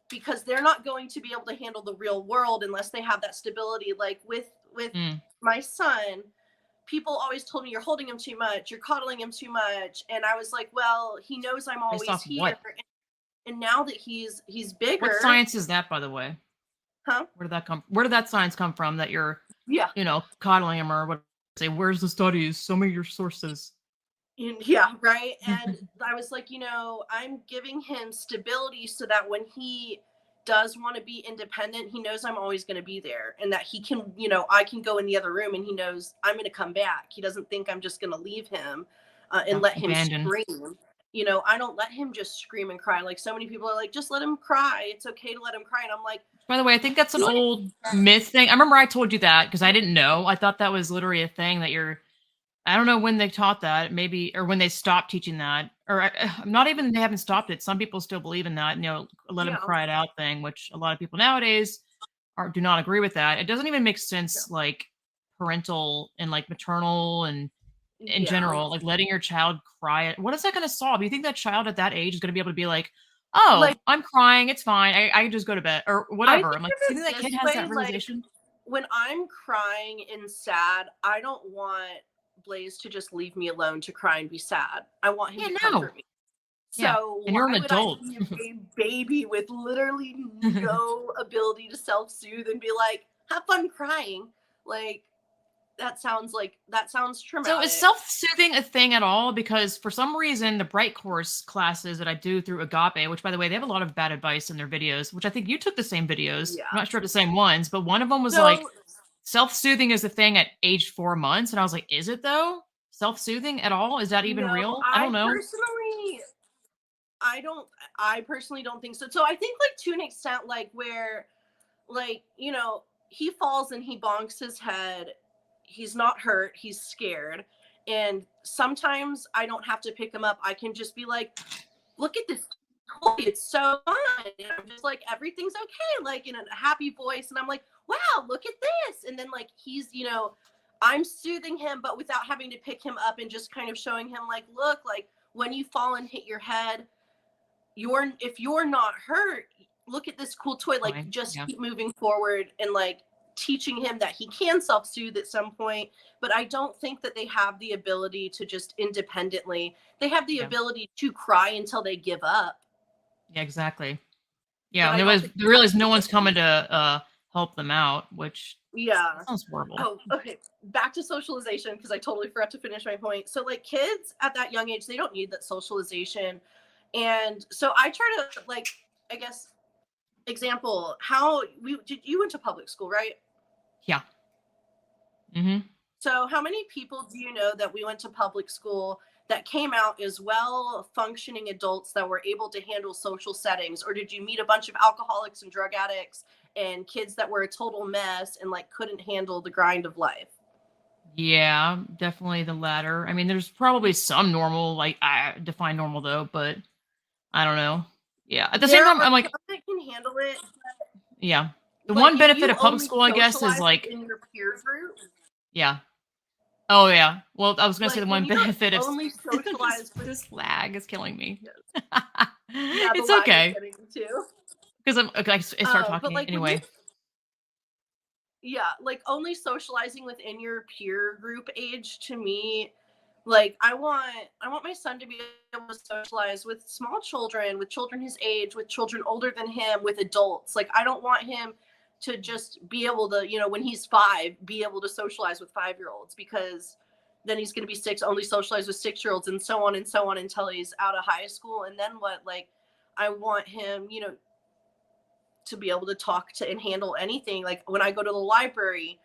because they're not going to be able to handle the real world unless they have that stability. Like with mm. my son, people always told me, you're holding him too much, you're coddling him too much, and I was like, well, he knows I'm Based always off here. what? And now that he's What bigger. science is that, by the way? Huh? Where did that come? Where did that science come from? That you're, Yeah. coddling him or what? Say, where's the studies? Show me your sources. Yeah, right. And I was like, I'm giving him stability so that when he does want to be independent, he knows I'm always going to be there, and that he can, I can go in the other room and he knows I'm going to come back. He doesn't think I'm just going to leave him and Yeah, let him abandoned. scream. I don't let him just scream and cry. Like, so many people are like, just let him cry. It's okay to let him cry. And I'm like, By the way, I think that's an do it. old myth thing. I remember I told you that because I didn't know. I thought that was literally a thing that you're. I don't know when they taught that, maybe, or when they stopped teaching that, or not even they haven't stopped it. Some people still believe in that, let them Yeah. cry it out thing, which a lot of people nowadays do not agree with that. It doesn't even make Yeah. sense, like parental and like maternal and in Yeah. general, like letting your child cry. What is that going to solve? You think that child at that age is going to be able to be like, oh, Like, I'm crying, it's fine, I can just go to bed or I whatever? think I'm like, of you think it that kid this has way, that like, realization? when I'm crying and sad, I don't want Blaze to just leave me alone to cry and be sad. I want him Yeah, to no. comfort me. Yeah. So And you're an why would I adult. be a baby with literally no ability to self-soothe and be like, have fun crying? Like, that sounds So is traumatic. self-soothing a thing at all? Because for some reason, the Bright Course classes that I do through Agape, which by the way, they have a lot of bad advice in their videos, which I think you took the same videos. I'm Yeah. not sure if the same ones, but one of them was like So self-soothing is a thing at age 4 months. And I was like, is it though? Self-soothing at all? Is that even no, real? I don't know. I don't I personally don't think so. So I think, like, to an extent, like, where like, he falls and he bonks his head. He's not hurt, he's scared. And sometimes I don't have to pick him up. I can just be like, look at this toy, it's so fun. And I'm just like, everything's okay, like in a happy voice. And I'm like, wow, look at this. And then like he's, I'm soothing him, but without having to pick him up, and just kind of showing him like, look, like when you fall and hit your head, if you're not hurt, look at this cool toy, like Fine. just Yeah. keep moving forward, and like teaching him that he can self-soothe at some point. But I don't think that they have the ability to just independently, they have the Yeah. ability to cry until they give up. Yeah, exactly. But Yeah, I and don't think they realize no one's coming to help them out, which yeah. sounds horrible. Oh, okay. Back to socialization, because I totally forgot to finish my point. So like kids at that young age, they don't need that socialization. And so I try to, like, I guess, example, you went to public school, right? Yeah. Mm-hmm. So how many people do you know that we went to public school that came out as well functioning adults that were able to handle social settings? Or did you meet a bunch of alcoholics and drug addicts and kids that were a total mess and like couldn't handle the grind of life? Yeah, definitely the latter. I mean, there's probably some normal, like I define normal though, but I don't know. Yeah. At the same There time, are I'm like, some that can handle it. yeah. The Like one if benefit you of public only school, I guess, is socialize like, within your peer group, yeah. Oh yeah. Well, I was gonna say like the when one you benefit of only socialize with, this lag is killing me. yeah, the It's lag is okay getting me too. because I'm okay. I start But talking like when you, anyway. yeah, like only socializing within your peer group age, to me, like I want my son to be able to socialize with small children, with children his age, with children older than him, with adults. Like I don't want him to just be able to, when he's 5, be able to socialize with 5-year-olds, because then he's going to be 6, only socialize with 6-year-olds, and so on until he's out of high school. And then what? Like I want him, to be able to talk to and handle anything. Like when I go to the library,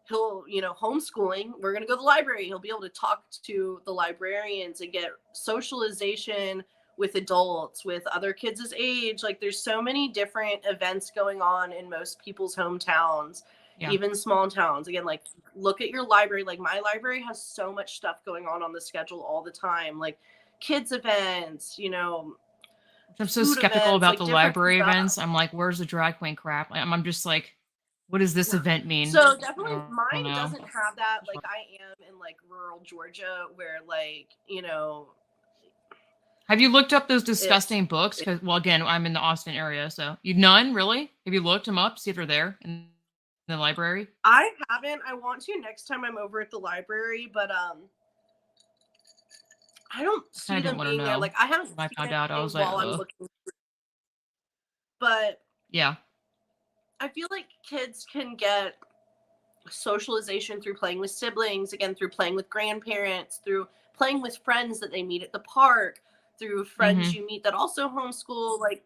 he'll, homeschooling, we're going to go to the library. He'll be able to talk to the librarians and get socialization with adults, with other kids his age. Like there's so many different events going on in most people's hometowns, Yeah. even small towns. Again, like look at your library. Like my library has so much stuff going on the schedule all the time. Like kids events, I'm so food skeptical events, about like the different library stuff. events. I'm like, where's the drag queen crap? Like, I'm just like, what does this event mean? So I definitely don't mine know. doesn't have that. Like I am in like rural Georgia where like, Have you looked up those it's disgusting books? Because, well, again, I'm in the Austin area, so you none really. Have you looked them up? See if they're there in the library. I haven't. I want to next time I'm over at the library, but I don't I kind see of didn't them want to being there. know. Like I haven't When I seen found out, I anything was like, while I'm ugh. looking. But Yeah, I feel like kids can get socialization through playing with siblings, again through playing with grandparents, through playing with friends that they meet at the park, through friends mm-hmm. you meet that also homeschool. Like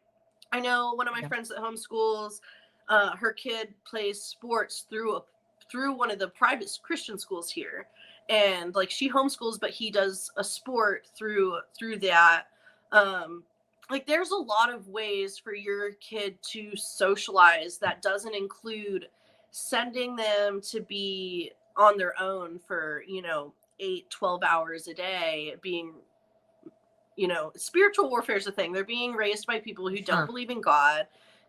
I know one of my Yeah, friends that homeschools, her kid plays sports through one of the private Christian schools here, and like she homeschools, but he does a sport through that. Um, like there's a lot of ways for your kid to socialize that doesn't include sending them to be on their own for 8-12 hours a day, being, spiritual warfare is a thing. They're being raised by people who don't sure. believe in God,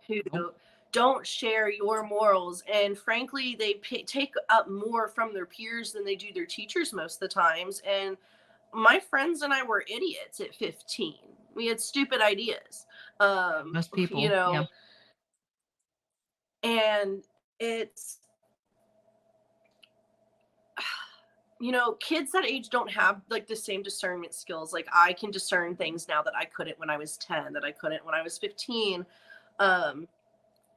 who Nope. don't share your morals. And frankly, they take up more from their peers than they do their teachers most of the times. And my friends and I were idiots at 15. We had stupid ideas. Yeah, Um, most you people. Yeah, know, and it's, kids that age don't have like the same discernment skills. Like I can discern things now that I couldn't when I was 10, that I couldn't when I was 15. Um,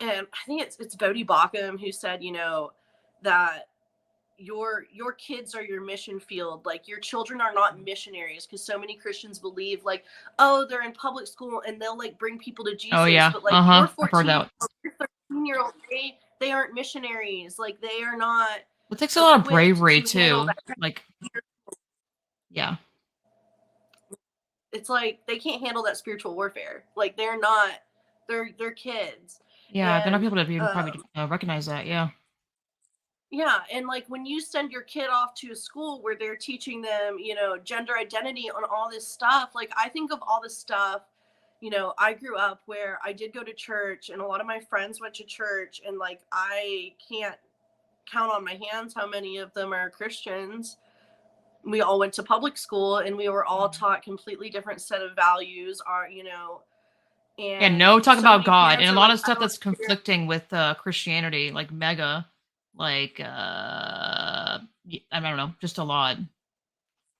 and I think it's Bodhi Bakum who said, that your kids are your mission field. Like your children are not missionaries, because so many Christians believe like, oh, they're in public school and they'll like bring people to oh Jesus. yeah, But like uh-huh, your I've heard 14 that. your 13-year-old, they aren't missionaries. Like they are not It takes a lot of equipped bravery to handle too. that. Like, yeah, It's like they can't handle that spiritual warfare. Like they're not, they're kids. Yeah, they're not And people to even um, probably recognize that. Yeah. yeah, and like when you send your kid off to a school where they're teaching them, gender identity on all this stuff, like I think of all this stuff. I grew up where I did go to church, and a lot of my friends went to church, and like I can't count on my hands how many of them are Christians. We all went to public school, and we were all Mhm. taught completely different set of values, Yeah, and no talk so about many God and parents a are lot like, of I stuff don't that's care. conflicting with Christianity, like mega, like I don't know, just a lot.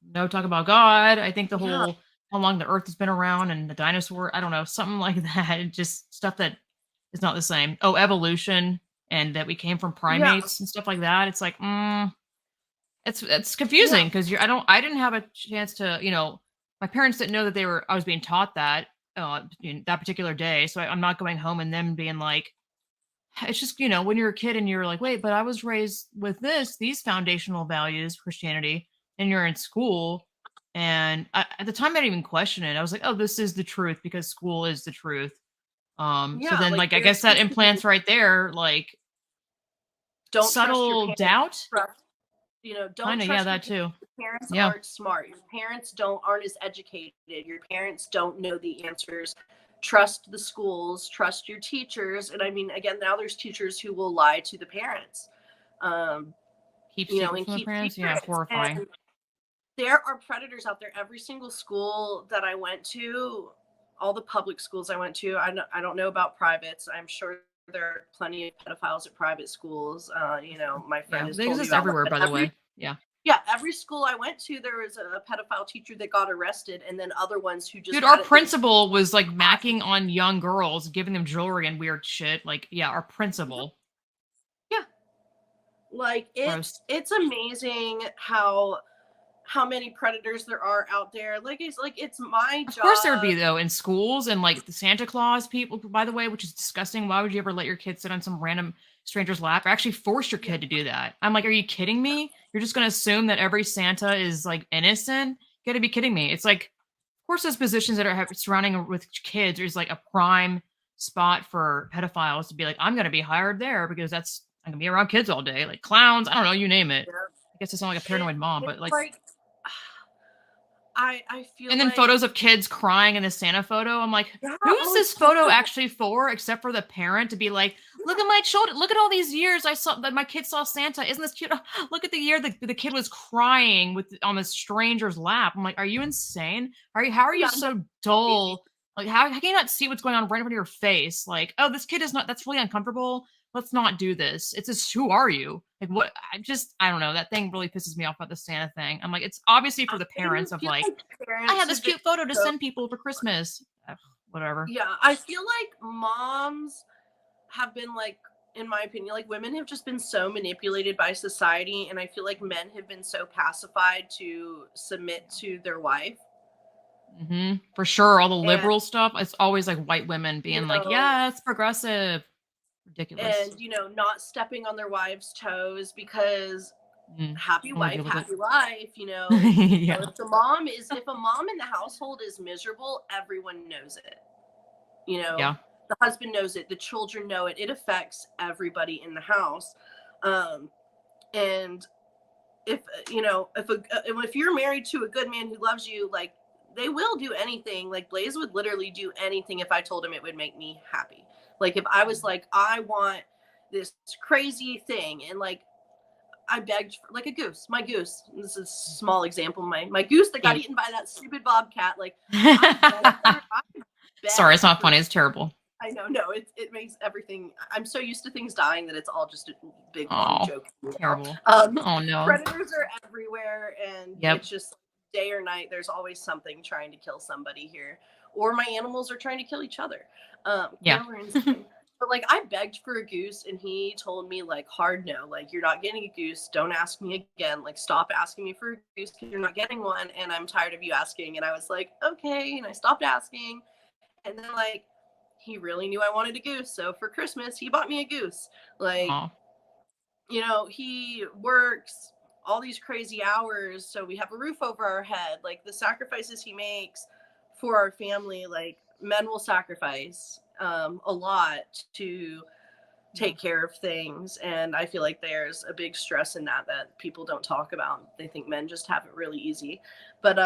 No talk about God. I think the Yeah, whole how long the Earth has been around and the dinosaur. I don't know, something like that. Just stuff that is not the same. Oh, evolution and that we came from yeah, primates and stuff like that. It's like, it's yeah, confusing because I didn't have a chance to, my parents didn't know that I was being taught that in that particular day. So I'm not going home and them being like, it's just, when you're a kid and you're like, wait, but I was raised with these foundational values, Christianity, and you're in school. And at the time, I didn't even question it. I was like, oh, this is the truth because school is the truth. So yeah. then, Like like, I they're guess that teaching you, implants right there, like, don't trust your subtle parents. doubt. Trust, don't Kind of, yeah, trust your that parents. too. Your parents Yeah. aren't smart. Your parents aren't as educated. Your parents don't know the answers. Trust the schools. Trust your teachers. And I mean, again, now there's teachers who will lie to the parents, um, Keep secrets and from the keep parents. Yeah, secrets. horrifying. And there are predators out there. Every single school that I went to, all the public schools I went to, I don't know about privates. I'm sure there are plenty of pedophiles at private schools. Sure. My friend Yeah, has they told me exist about one. everywhere, But by the way. Yeah. every school I went to, there was a pedophile teacher that got arrested, and then other ones who just Dude, our hadn't been principal was like caught. macking on young girls, giving them jewelry and weird shit. Like, yeah, our Mhm. principal. Yeah, like Gross. it's amazing how many predators there are out there. It's my Of course, there would be job. though in schools and like the Santa Claus people. By the way, which is disgusting. Why would you ever let your kid sit on some random stranger's lap or actually force your Yeah, kid to do that? I'm like, are you kidding me? You're just gonna assume that every Santa is like innocent? You gotta be kidding me. It's like, of course, those positions that are surrounding with kids is like a prime spot for pedophiles to be like, I'm gonna be hired there because I'm gonna be around kids all day, like clowns. I don't know, you name it. yeah. I guess I sound like a It, paranoid mom, it's but like, like I feel and then like, photos of kids crying in the Santa photo. I'm like, yeah, who is oh, it's this photo horrible. actually for? Except for the parent to be like, look Yeah, at my children. Look at all these years I saw that my kid saw Santa. Isn't this cute? Look at the year the kid was crying with on a stranger's lap. I'm like, are you insane? How are you yeah, no, so crazy. dull? Like, how can you not see what's going on right in front of your face? Like, oh, this kid is not. That's really uncomfortable. Let's not do this. It's just, who are you? Like, what? I don't know. That thing really pisses me off about the Santa thing. I'm like, it's obviously for the I parents of feel like, like I parents have this have been cute photo to so, send people for Christmas. Ugh, whatever. yeah, I feel like moms have been like, in my opinion, like women have just been so manipulated by society, and I feel like men have been so pacified to submit to their wife. For sure. All the And liberal stuff, it's always like white women you being like, know, yeah, it's progressive. Ridiculous. and not stepping on their wives' toes, because Mm, happy I won't wife, deal with it. happy life. Yeah. If a mom in the household is miserable, everyone knows it. Yeah. The husband knows it, the children know it. It affects everybody in the house. Um, and if you're married to a good man who loves you, like they will do anything. Like Blaze would literally do anything if I told him it would make me happy. Like if I was like, I want this crazy thing, and like I begged for like a goose. My goose. This is a small example. My goose that got Cute. eaten by that stupid bobcat. Like I Sorry, it's begged not for. funny. It's terrible. I know, no, it makes everything. I'm so used to things dying that it's all just a big long Oh, joke now. terrible. Oh no. Predators are everywhere, and Yep. it's just day or night. There's always something trying to kill somebody here, or my animals are trying to kill each other. Yeah. Cattle are insane. But like I begged for a goose, and he told me like hard no, like you're not getting a goose. Don't ask me again. Like stop asking me for a goose because you're not getting one, and I'm tired of you asking. And I was like, okay, and I stopped asking. And then like he really knew I wanted a goose, so for Christmas he bought me a goose. Like, Oh, he works all these crazy hours so we have a roof over our head. Like the sacrifices he makes for our family, like men will sacrifice a lot to Yeah. take care of things, and I feel like there's a big stress in that people don't talk about. They think men just have it really easy, but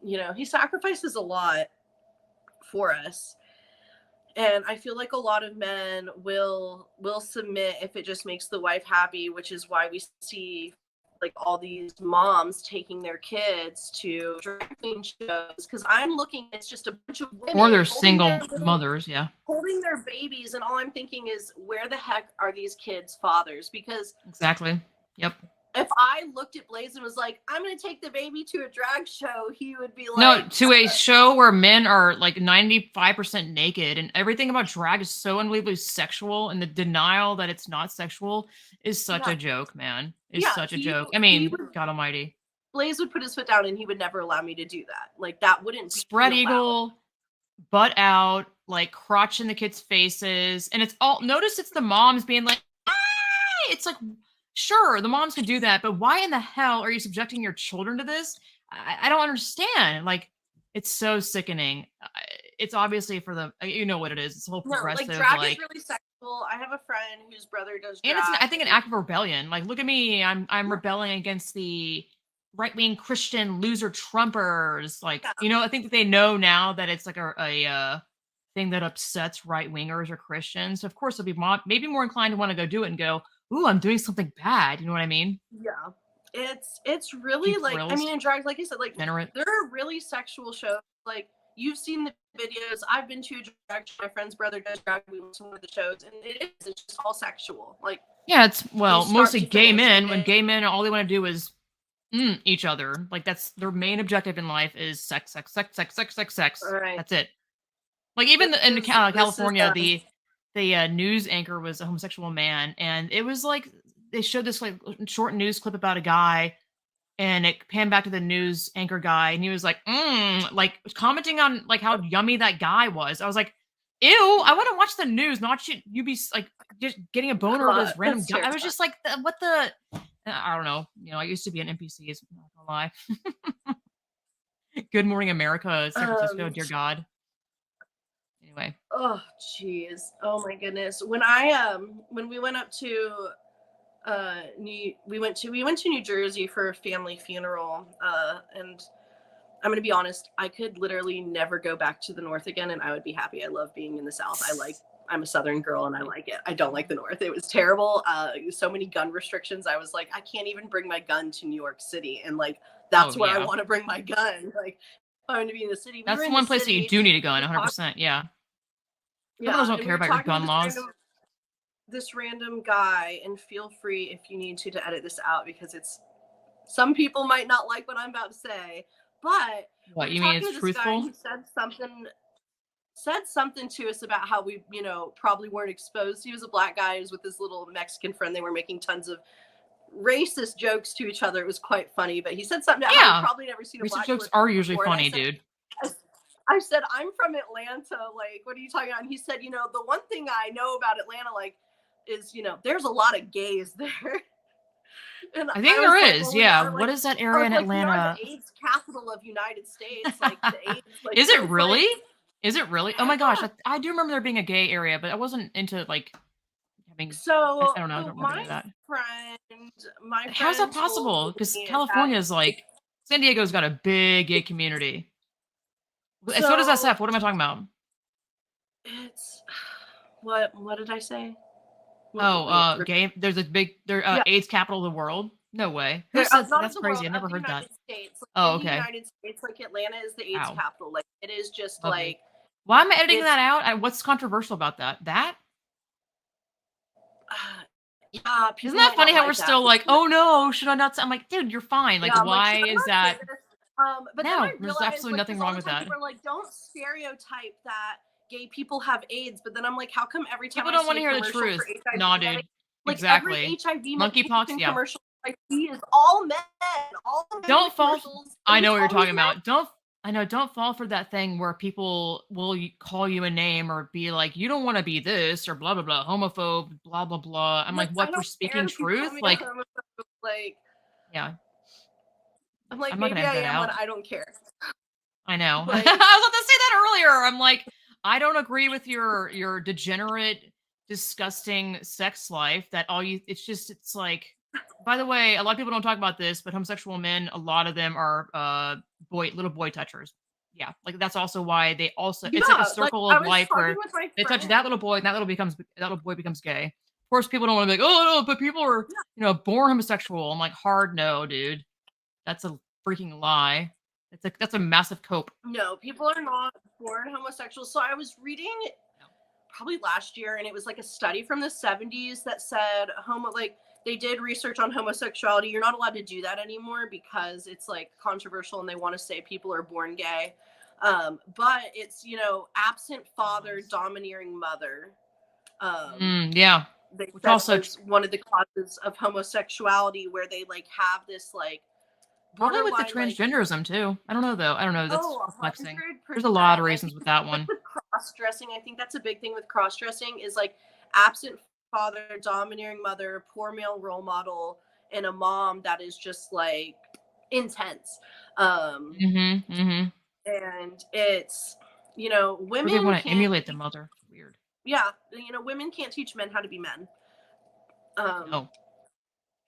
he sacrifices a lot for us, and I feel like a lot of men will submit if it just makes the wife happy, which is why we see like all these moms taking their kids to drag queen shows, because I'm looking, it's just a bunch of Or women they're single mothers. Yeah, holding their babies, and all I'm thinking is, where the heck are these kids' fathers? Because exactly. Yep. if I looked at Blaze and was like, I'm gonna take the baby to a drag show, he would be No, like, to a show where men are like 95% naked and everything about drag is so unbelievably sexual, and the denial that it's not sexual is such yeah, a joke, man. Is yeah, such a he joke. I he mean, would God almighty. Blaze would put his foot down and he would never allow me to do that. Like, that wouldn't be Spread allowed. eagle, butt out, like crotch in the kids' faces. And it's all, notice it's the moms being like, ah! It's like, sure, the moms can do that, but why in the hell are you subjecting your children to this? I don't understand. Like, it's so sickening. It's obviously for the, you know what it is. It's a whole No, like, progressive, drag is like, really sexual. I have a friend whose brother does and it's, drag. I think, an act of rebellion. Like, look at me, I'm rebelling against the right-wing Christian loser Trumpers. Like, Yeah. I think that they know now that it's like thing that upsets right-wingers or Christians. So of course, they'll be maybe more inclined to want to go do it and go, "Ooh, I'm doing something bad." You know what I mean? Yeah. It's really Cheap like, I thrills, mean, in drag, like I said, like, generate. there are really sexual shows. Like, you've seen the videos. I've been to a drag show. My friend's brother does drag. We went to one of the shows, and it's just all sexual. Like, Yeah, it's, from well, start mostly to gay finish. men. When gay men, all they want to do is each other. Like, that's their main objective in life, is sex, sex, sex, sex, sex, sex, All sex. right. That's it. Like, even in This is California, the news anchor was a homosexual man, and it was like they showed this like short news clip about a guy, and it panned back to the news anchor guy, and he was like, like commenting on like how yummy that guy was. I was like, ew, I want to watch the news, not you be like just getting a boner over this random that's guy. I was terrifying. just like, what the? I don't know. I used to be an NPC. Is not gonna lie. Good Morning America, San Francisco. Um, Dear God. Anyway. oh jeez. Oh my goodness. When we went up to we went to New Jersey for a family funeral, and I'm gonna be honest, I could literally never go back to the North again, and I would be happy. I love being in the South. I'm a Southern girl, and I like it. I don't like the North. It was terrible. So many gun restrictions. I was like, I can't even bring my gun to New York City, and like, Oh that's where I yeah. want to bring my gun. Like, if I want to be in the city. We That's were the in the one place that you city. do need a gun, We talked, 100%. Yeah. Criminals yeah, don't and we care were about your talking to gun laws. this random guy, and feel free if you need to edit this out, because it's, some people might not like what I'm about to say, but we What, were you mean talking it's to this guy, and truthful? he said something to us about how we, probably weren't exposed. He was a black guy. He was with his little Mexican friend. They were making tons of racist jokes to each other. It was quite funny, but he said something about how Yeah. he'd probably never seen a Racist black jokes person are usually before. And funny, dude. I said, I'm from Atlanta. Like, what are you talking about? And he said, the one thing I know about Atlanta, like, is, there's a lot of gays there. And I think I was there like, is. well, we Yeah. are, What like, is that I area was in like, we are Atlanta? the AIDS capital of United States. Like, the AIDS, like, Is so it it's really? like, Is it really? Oh my gosh. yeah. I do remember there being a gay area, but I wasn't into like having, So I don't know. I don't remember any of that. my How's that friend told possible? Because me that, California is like, San Diego's got a big gay community. So does so SF. What am I talking about? it's, what did I say? Oh, gay. There's a big, Yeah, AIDS capital of the world. No way. Who says that? not of That's the crazy. world, I of never the heard that. United States. Like, Oh, in the okay. United States, like, Atlanta is the AIDS Wow. capital. Like, it is just Lovely. like, Why am I editing it's that out? What's controversial about that? yeah, Isn't people that might funny not how we're like that. still like, oh no, should I not say? I'm like, dude, you're fine. Like, Yeah, I'm like, should why I is not say that? this? But then I No, there's realized, absolutely like, nothing because all wrong the with time that. people are like, don't stereotype that gay people have AIDS. But then I'm like, how come every time People I don't see want to a hear the commercial for truth. HIV Nah, medication, dude. like, every Exactly. HIV Monkeypox, medication yeah. commercial I see is all men. All men in the Don't fall. commercials, I and know it's what you're always talking men. about. Don't fall for that thing where people will call you a name or be like, you don't want to be this or blah blah blah, homophobe, blah blah blah. I'm like, I what, for don't care speaking if you call truth? me a Like, homophobe. Like, yeah, I'm like, I'm not gonna maybe I edit that am one. out. I don't care. I know. I was Like, about to say that earlier. I'm like, I don't agree with your degenerate, disgusting sex life that all you it's just it's like by the way, a lot of people don't talk about this, but homosexual men, a lot of them are little boy touchers. Yeah. Like that's also why they also it's like a Yeah, like circle I of was life talking where with my they touch friend. that little boy and that little boy becomes gay. Of course people don't want to be like, oh no, but people are, born homosexual. I'm like, hard no, dude. That's a freaking lie. That's a massive cope. No, people are not born homosexual. So I was reading probably last year, and it was like a study from the 70s that said they did research on homosexuality. You're not allowed to do that anymore because it's like controversial and they want to say people are born gay. But it's, absent father, Lies. domineering mother. Um, Yeah. they Which said also was one of the causes of homosexuality, where they like have this like probably with the borderline like, transgenderism too. I don't know though. I don't know. That's oh, perplexing. 100%. There's a lot of I think reasons with that one. with cross dressing, I think that's a big thing with cross dressing is like absent father, domineering mother, poor male role model, and a mom that is just like intense. Um, Mm-hmm. Mm-hmm. and it's, Or they women want to can't emulate the teach, mother. Weird. yeah, women can't teach men how to be men. Um, No.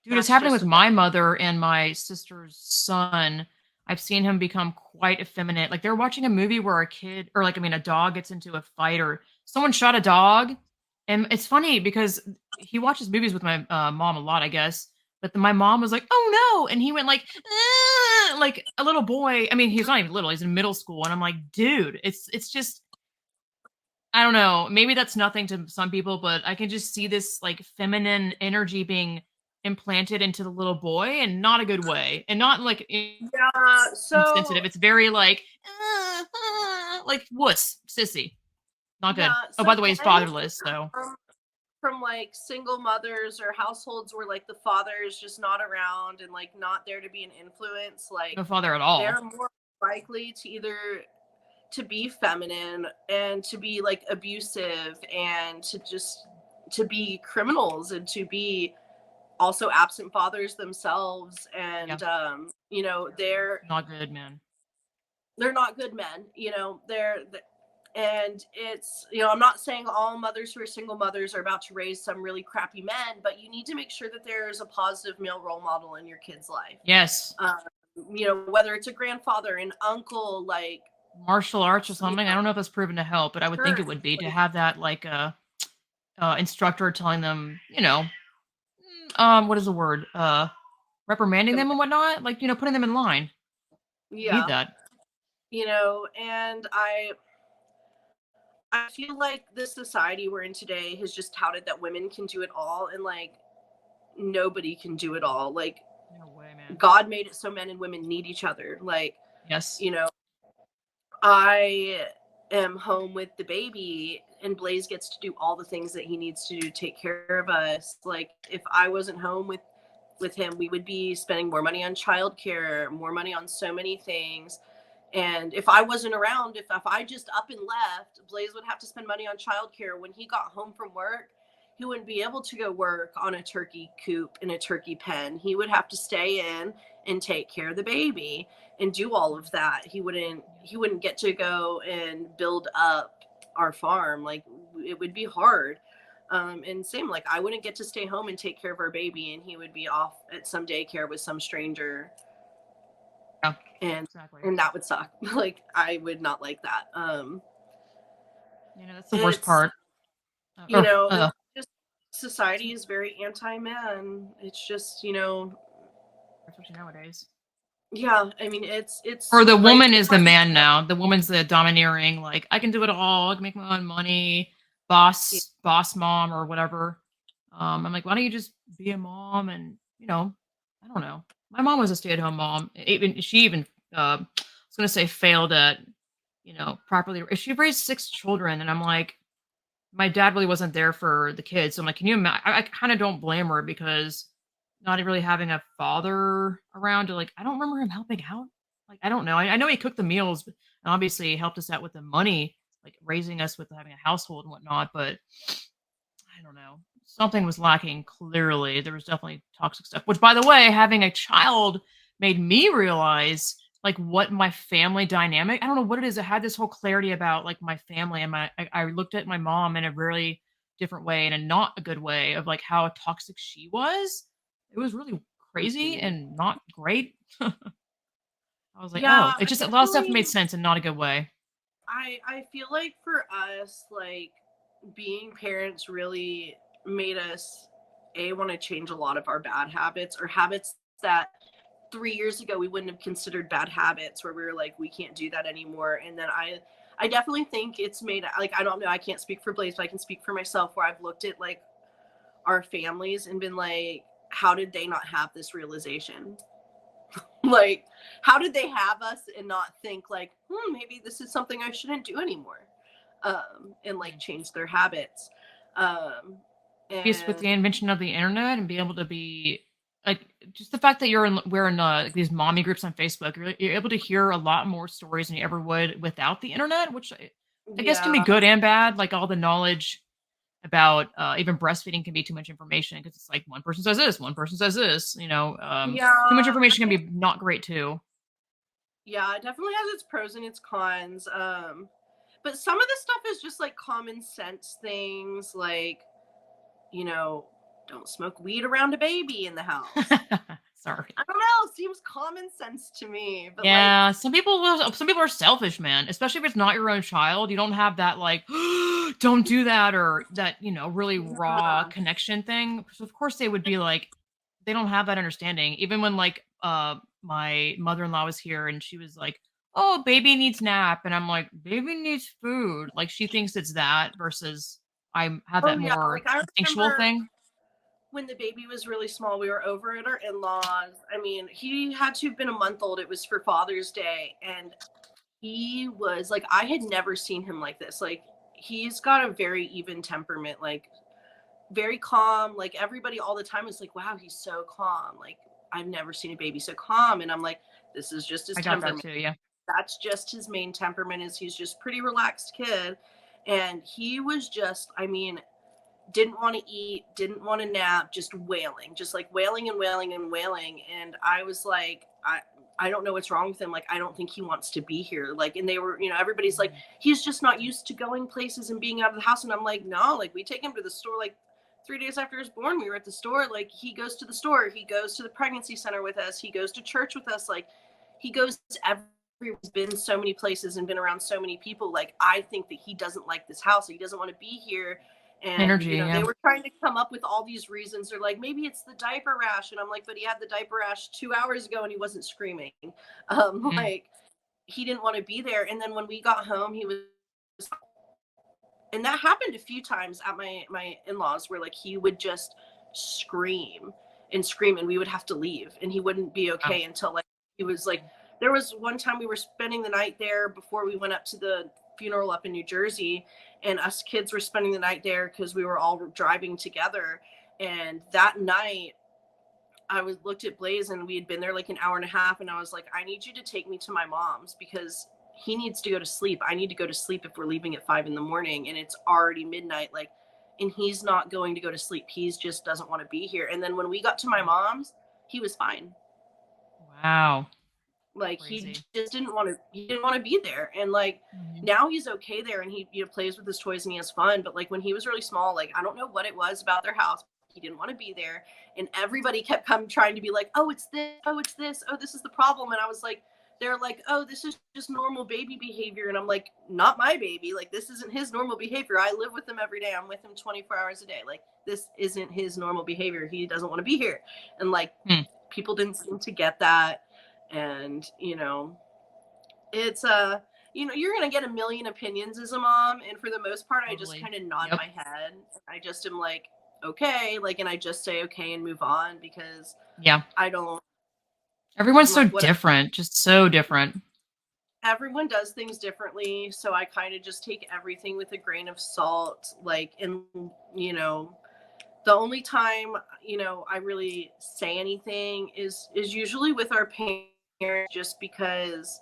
Dude, it's that's happening just with a fact. my mother and my sister's son. I've seen him become quite effeminate. Like they're watching a movie where a kid, or like I mean, a dog gets into a fight, or someone shot a dog, and it's funny because he watches movies with my mom a lot, I guess. But my mom was like, "Oh no!" and he went like, like a little boy. I mean, he's not even little; he's in middle school, and I'm like, "Dude, it's just I don't know. Maybe that's nothing to some people, but I can just see this like feminine energy being implanted into the little boy and not a good way. And not like Yeah. So insensitive. It's very like like wuss, sissy. Not good. yeah. Oh, So by the way, he's men fatherless, so from like single mothers or households where like the father is just not around and like not there to be an influence, like no father at all. they're more likely to either to be feminine and to be like abusive and to be criminals and to be also absent fathers themselves. Yeah. And Not good, man. they're not good men, and it's, I'm not saying all mothers who are single mothers are about to raise some really crappy men, but you need to make sure that there's a positive male role model in your kid's life. Yes. um, whether it's a grandfather, an uncle, like, Martial arts or you something. I know don't know if that's proven to help, but I would think sure, it would be to like, have that like instructor telling them, what is the word? Reprimanding them and whatnot, like, putting them in line. They need yeah, that. and I feel like the society we're in today has just touted that women can do it all, and like nobody can do it all. Like, No way, man. God made it so men and women need each other. Like, Yes. you know, I am home with the baby, and Blaze gets to do all the things that he needs to do to take care of us. Like, if I wasn't home with him, we would be spending more money on childcare, more money on so many things. And if I wasn't around, if I just up and left, Blaze would have to spend money on childcare. When he got home from work, he wouldn't be able to go work on a turkey coop in a turkey pen. He would have to stay in and take care of the baby and do all of that. He wouldn't get to go and build up our farm. Like, it would be hard. And same, like, I wouldn't get to stay home and take care of our baby, and he would be off at some daycare with some stranger, Yeah. and Exactly. that would suck. Like, I would not like that. That's the worst It's, part. Or it's just, society is very anti-man. It's just, especially nowadays. yeah, I mean, it's Or the like woman is the man now. The woman's the domineering, like, I can do it all, I can make my own money, boss mom or whatever. I'm like, why don't you just be a mom and, I don't know. My mom was a stay-at-home mom. Even she even I was gonna say failed at, properly she raised 6 children, and I'm like, my dad really wasn't there for the kids. So I'm like, can you imagine? I kind of don't blame her because not really having a father around to like, I don't remember him helping out. Like, I don't know. I know he cooked the meals, and obviously helped us out with the money, like raising us with having a household and whatnot. But I don't know. Something was lacking. Clearly, there was definitely toxic stuff. Which, by the way, having a child made me realize like what my family dynamic, I don't know what it is. I had this whole clarity about like my family and I looked at my mom in a really different way, in a not a good way, of like how toxic she was. It was really crazy Mhm. and not great. I was like, Yeah, oh, it I just a lot of stuff made definitely sense in not a good way. I feel like for us, like being parents really made us a want to change a lot of our bad habits or habits that 3 years ago we wouldn't have considered bad habits where we were like we can't do that anymore. And then I definitely think it's made like I don't know, I can't speak for Blaze, but I can speak for myself where I've looked at like our families and been like, how did they not have this realization? Like, how did they have us and not think like, maybe this is something I shouldn't do anymore, and like Mm. change their habits, um, Maybe it's with and the invention of the internet and be able to be like just the fact that we're in like these mommy groups on Facebook. You're able to hear a lot more stories than you ever would without the internet, which I guess can be yeah, good and bad. Like all the knowledge about even breastfeeding can be too much information because it's like one person says this, one person says this. Too much yeah, information can be not great too. yeah. It definitely has its pros and its cons. But some of the stuff is just like common sense things, like you know, don't smoke weed around a baby in the house. Sorry. I don't know. Seems common sense to me, but like, Yeah, some people are selfish, man. Especially if it's not your own child. You don't have that like don't do that or that, really raw yeah. connection thing. So of course they would be like they don't have that understanding. Even when like my mother-in-law was here and she was like, "Oh, baby needs nap." And I'm like, "Baby needs food." Like she thinks it's that versus I have Oh that yeah, more like I instinctual remember thing. when the baby was really small, we were over at our in-laws. I mean, he had to have been a month old. It was for Father's Day, and he was like, I had never seen him like this. Like, he's got a very even temperament, like very calm. Like everybody all the time is like, wow, he's so calm. Like I've never seen a baby so calm. And I'm like, this is just his I got that temperament. too, yeah. That's just his main temperament. Is he's just pretty relaxed kid. And he was just, I mean, didn't want to eat, didn't want to nap, just wailing, just like wailing and wailing and wailing. And I was like, I don't know what's wrong with him. Like, I don't think he wants to be here. Like, and they were, everybody's like, Mhm. he's just not used to going places and being out of the house. And I'm like, no, like we take him to the store like 3 days after he was born. We were at the store. Like he goes to the store, he goes to the pregnancy center with us, he goes to church with us. Like he goes every he's been so many places and been around so many people. Like I think that he doesn't like this house. He doesn't want to be here. And Energy, they yeah. were trying to come up with all these reasons. They're like, maybe it's the diaper rash. And I'm like, but he had the diaper rash 2 hours ago and he wasn't screaming. Mhm. Like he didn't want to be there. And then when we got home, he was, and that happened a few times at my in-laws where like he would just scream and scream and we would have to leave and he wouldn't be Wow. okay until like he was like, there was one time we were spending the night there before we went up to the funeral up in New Jersey, and us kids were spending the night there because we were all driving together. And that night I was looked at Blaze and we had been there like an hour and a half, and I was like, I need you to take me to my mom's because he needs to go to sleep. I need to go to sleep if we're leaving at 5 in the morning and it's already midnight. Like, and he's not going to go to sleep. He's just doesn't want to be here. And then when we got to my mom's, he was fine. Wow. Like he Crazy. just didn't want to be there. And like Mhm. now he's okay there and he plays with his toys and he has fun. But like when he was really small, like I don't know what it was about their house. He didn't want to be there. And everybody kept come trying to be like, oh, it's this, oh, it's this, oh, this is the problem. And I was like, they're like, oh, this is just normal baby behavior. And I'm like, not my baby. Like, this isn't his normal behavior. I live with him every day. I'm with him 24 hours a day. Like, this isn't his normal behavior. He doesn't want to be here. And like, Hmm. people didn't seem to get that. And, it's you're going to get a million opinions as a mom. And for the most part, I just Totally. kind of nod Yep. my head. I just am like, okay. Like, and I just say, okay, and move on because Yeah. I don't, Everyone's I'm so like, what different, just so different. everyone does things differently, so I kind of just take everything with a grain of salt. Like, and you know the only time I really say anything is usually with our parents, just because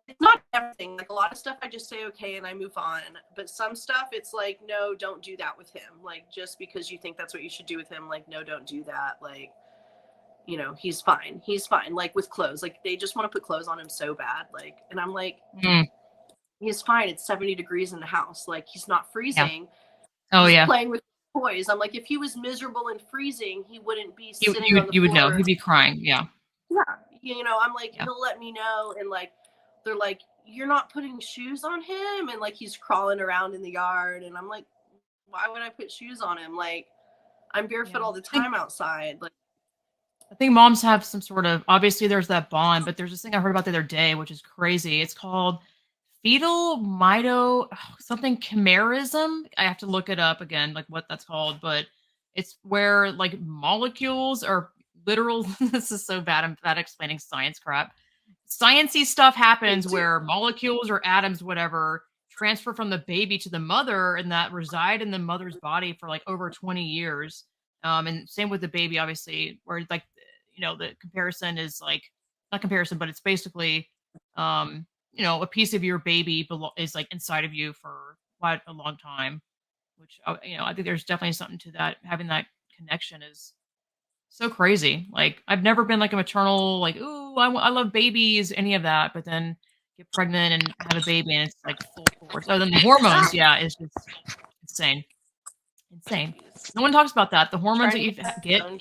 it's not everything. Like a lot of stuff I just say okay and I move on, but some stuff it's like, no, don't do that with him. Like, just because you think that's what you should do with him, like, no, don't do that. Like, he's fine. He's fine. Like with clothes, like they just want to put clothes on him so bad. Like, and I'm like, Mm, he's fine. It's 70 degrees in the house. Like he's not yeah. freezing. Oh He's yeah. playing with toys. I'm like, if he was miserable and freezing, he wouldn't be You sitting you on would the you would know. floor. He'd be crying. Yeah. Yeah. I'm like, Yeah. he'll let me know. And like, they're like, you're not putting shoes on him. And like, he's crawling around in the yard. And I'm like, why would I put shoes on him? Like, I'm barefoot Yeah. all the time outside. Like, I think moms have some sort of, obviously there's that bond, but there's this thing I heard about the other day, which is crazy. It's called fetal mito something chimerism. I have to look it up again, like what that's called, but it's where like molecules are literal. This is so bad. I'm bad explaining science crap. Sciencey stuff me happens too. where molecules or atoms, whatever, transfer from the baby to the mother and that reside in the mother's body for like over 20 years. And same with the baby, obviously, where like, the comparison is like, not comparison, but it's basically, a piece of your baby is like inside of you for quite a long time, which, I think there's definitely something to that. Having that connection is so crazy. Like, I've never been like a maternal, like, ooh, I love babies, any of that. But then get pregnant and have a baby, and it's like full force. Oh, then the hormones, yeah, it's just insane, insane. Jeez. No one talks about that. The hormones Trying that to you get that get phone.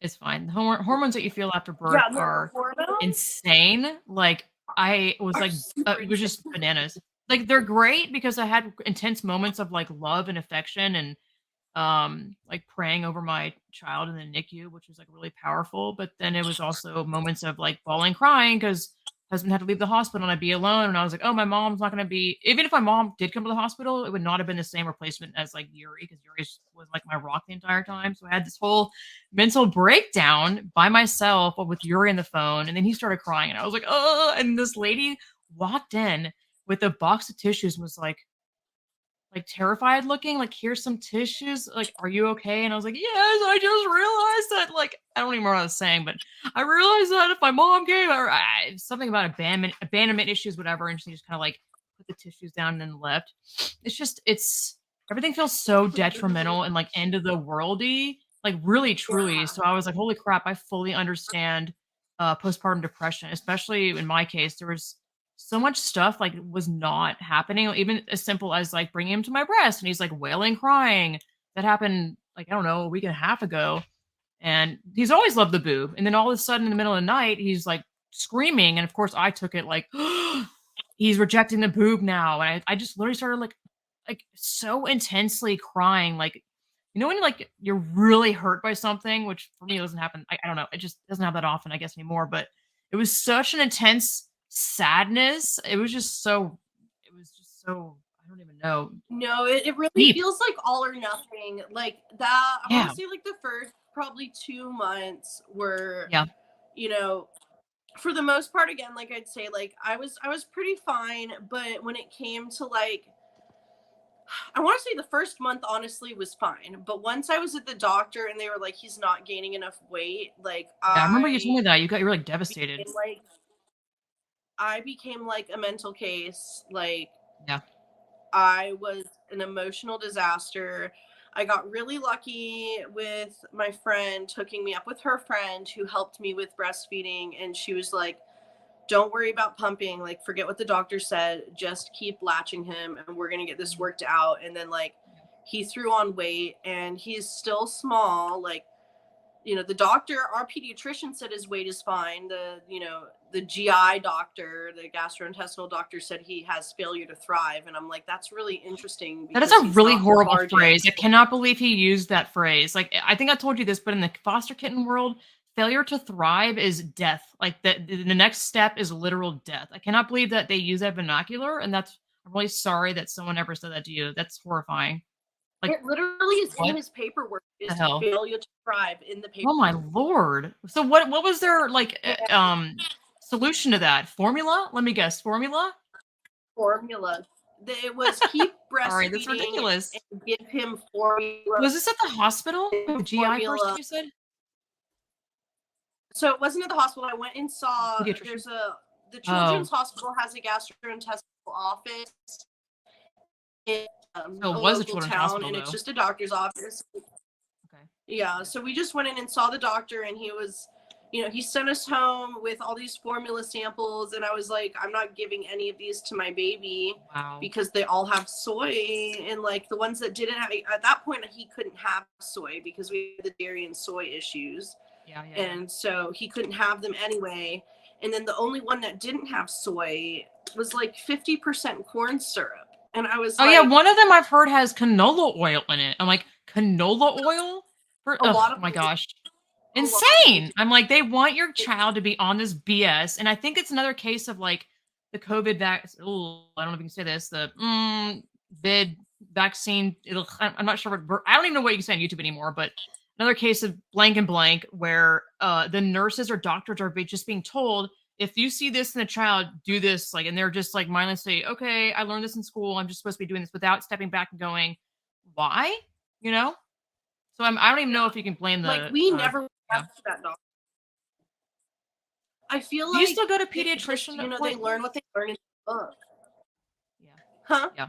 is fine. The hormones that you feel after birth Yeah, no, the are hormones insane. Like, I was are like, super it was just bananas. Like, they're great because I had intense moments of like love and affection and like praying over my child in the NICU, which was like really powerful. But then it was also moments of like bawling, crying because husband had to leave the hospital and I'd be alone. And I was like, oh, my mom's not going to be, even if my mom did come to the hospital, it would not have been the same replacement as like Yuri because Yuri was like my rock the entire time. So I had this whole mental breakdown by myself with Yuri on the phone. And then he started crying and I was like, oh, and this lady walked in with a box of tissues and was like terrified looking, like, "Here's some tissues, like, are you okay?" And I was like, "Yes, I just realized that," like, I don't even remember what I was saying, but I realized that if my mom came or something about abandonment issues, whatever, and she just kinda, like, put the tissues down and then left. It's everything feels so detrimental and, like, end of the worldy, like, really, truly, yeah. so I was like, "Holy crap, I fully understand, postpartum depression," especially in my case, there was so much stuff like was not happening, even as simple as like bringing him to my breast and he's like wailing, crying. That happened like, I don't know, a week and a half ago. And he's always loved the boob. And then all of a sudden in the middle of the night, he's like screaming. And of course I took it like he's rejecting the boob now. And I just literally started like so intensely crying. Like, when like you're really hurt by something, which for me doesn't happen. I don't know. It just doesn't happen that often, I guess, anymore. But it was such an intense sadness. It was just so I don't even know. No, it really Deep. feels like all or nothing. Like that, I want Yeah. to say like the first probably 2 months were, Yeah. you know, for the most part, again, like I'd say, like I was pretty fine, but when it came to like, I want to say the first month honestly was fine, but once I was at the doctor and they were like, he's not gaining enough weight, like Yeah. I remember you told me that. You were like devastated. became like I became like a mental case. Like Yeah. I was an emotional disaster. I got really lucky with my friend hooking me up with her friend who helped me with breastfeeding. And she was like, don't worry about pumping. Like, forget what the doctor said. Just keep latching him and we're going to get this Mhm. worked out. And then, like, he threw on weight and he's still small. Like, the doctor, our pediatrician said his weight is fine. The GI doctor, the gastrointestinal doctor said he has failure to thrive. And I'm like, that's really interesting That is because a he's really not horrible lethargic. phrase. I cannot believe he used that phrase. Like, I think I told you this, but in the foster kitten world, failure to thrive is death. Like, the next step is literal death. I cannot believe that they use that vernacular, and I'm really sorry that someone ever said that to you. That's horrifying. Like, It literally is in what his paperwork the is hell? failure to thrive in the Oh my paperwork. lord. So what was their like And solution to that? Formula? Let me guess. Formula? formula. It was keep Sorry, that's breastfeeding ridiculous. and give him formula. Was this at the hospital? The GI person Formula. you said? So it wasn't at the hospital. I went and Oh, saw. pediatrician. The Children's Oh, Hospital has a gastrointestinal office in so a it was a local children's town, hospital and it's though. just a doctor's office. Okay. Yeah, so we just went in and saw the doctor, and he was, he sent us home with all these formula samples, and I was like, I'm not giving any of these to my baby Wow. because they all have soy, and like the ones that didn't have, at that point he couldn't have soy because we had the dairy and soy issues, Yeah, yeah, yeah. and so he couldn't have them anyway. And then the only one that didn't have soy was like 50% corn syrup, and I was Oh yeah, like, one of them I've heard has canola oil in it. I'm like, canola oil? For a lot oh of my them do. gosh. A lot of them Insane. do. I'm like, they want your child to be on this BS. And I think it's another case of like the COVID vaccine. I don't know if you can say this. The vid vaccine. I'm not sure what, I don't even know what you can say on YouTube anymore, but another case of blank and blank where the nurses or doctors are just being told, if you see this in a child, do this. Like, and they're just like mindlessly, okay, I learned this in school. I'm just supposed to be doing this without stepping back and going, why? You know? So I don't even know Yeah. if you can blame Like the, we never went yeah. to that doctor. I feel Do you like still go to they just, pediatrician they appointments? learn what they learn in the book. Yeah. Huh? Yeah.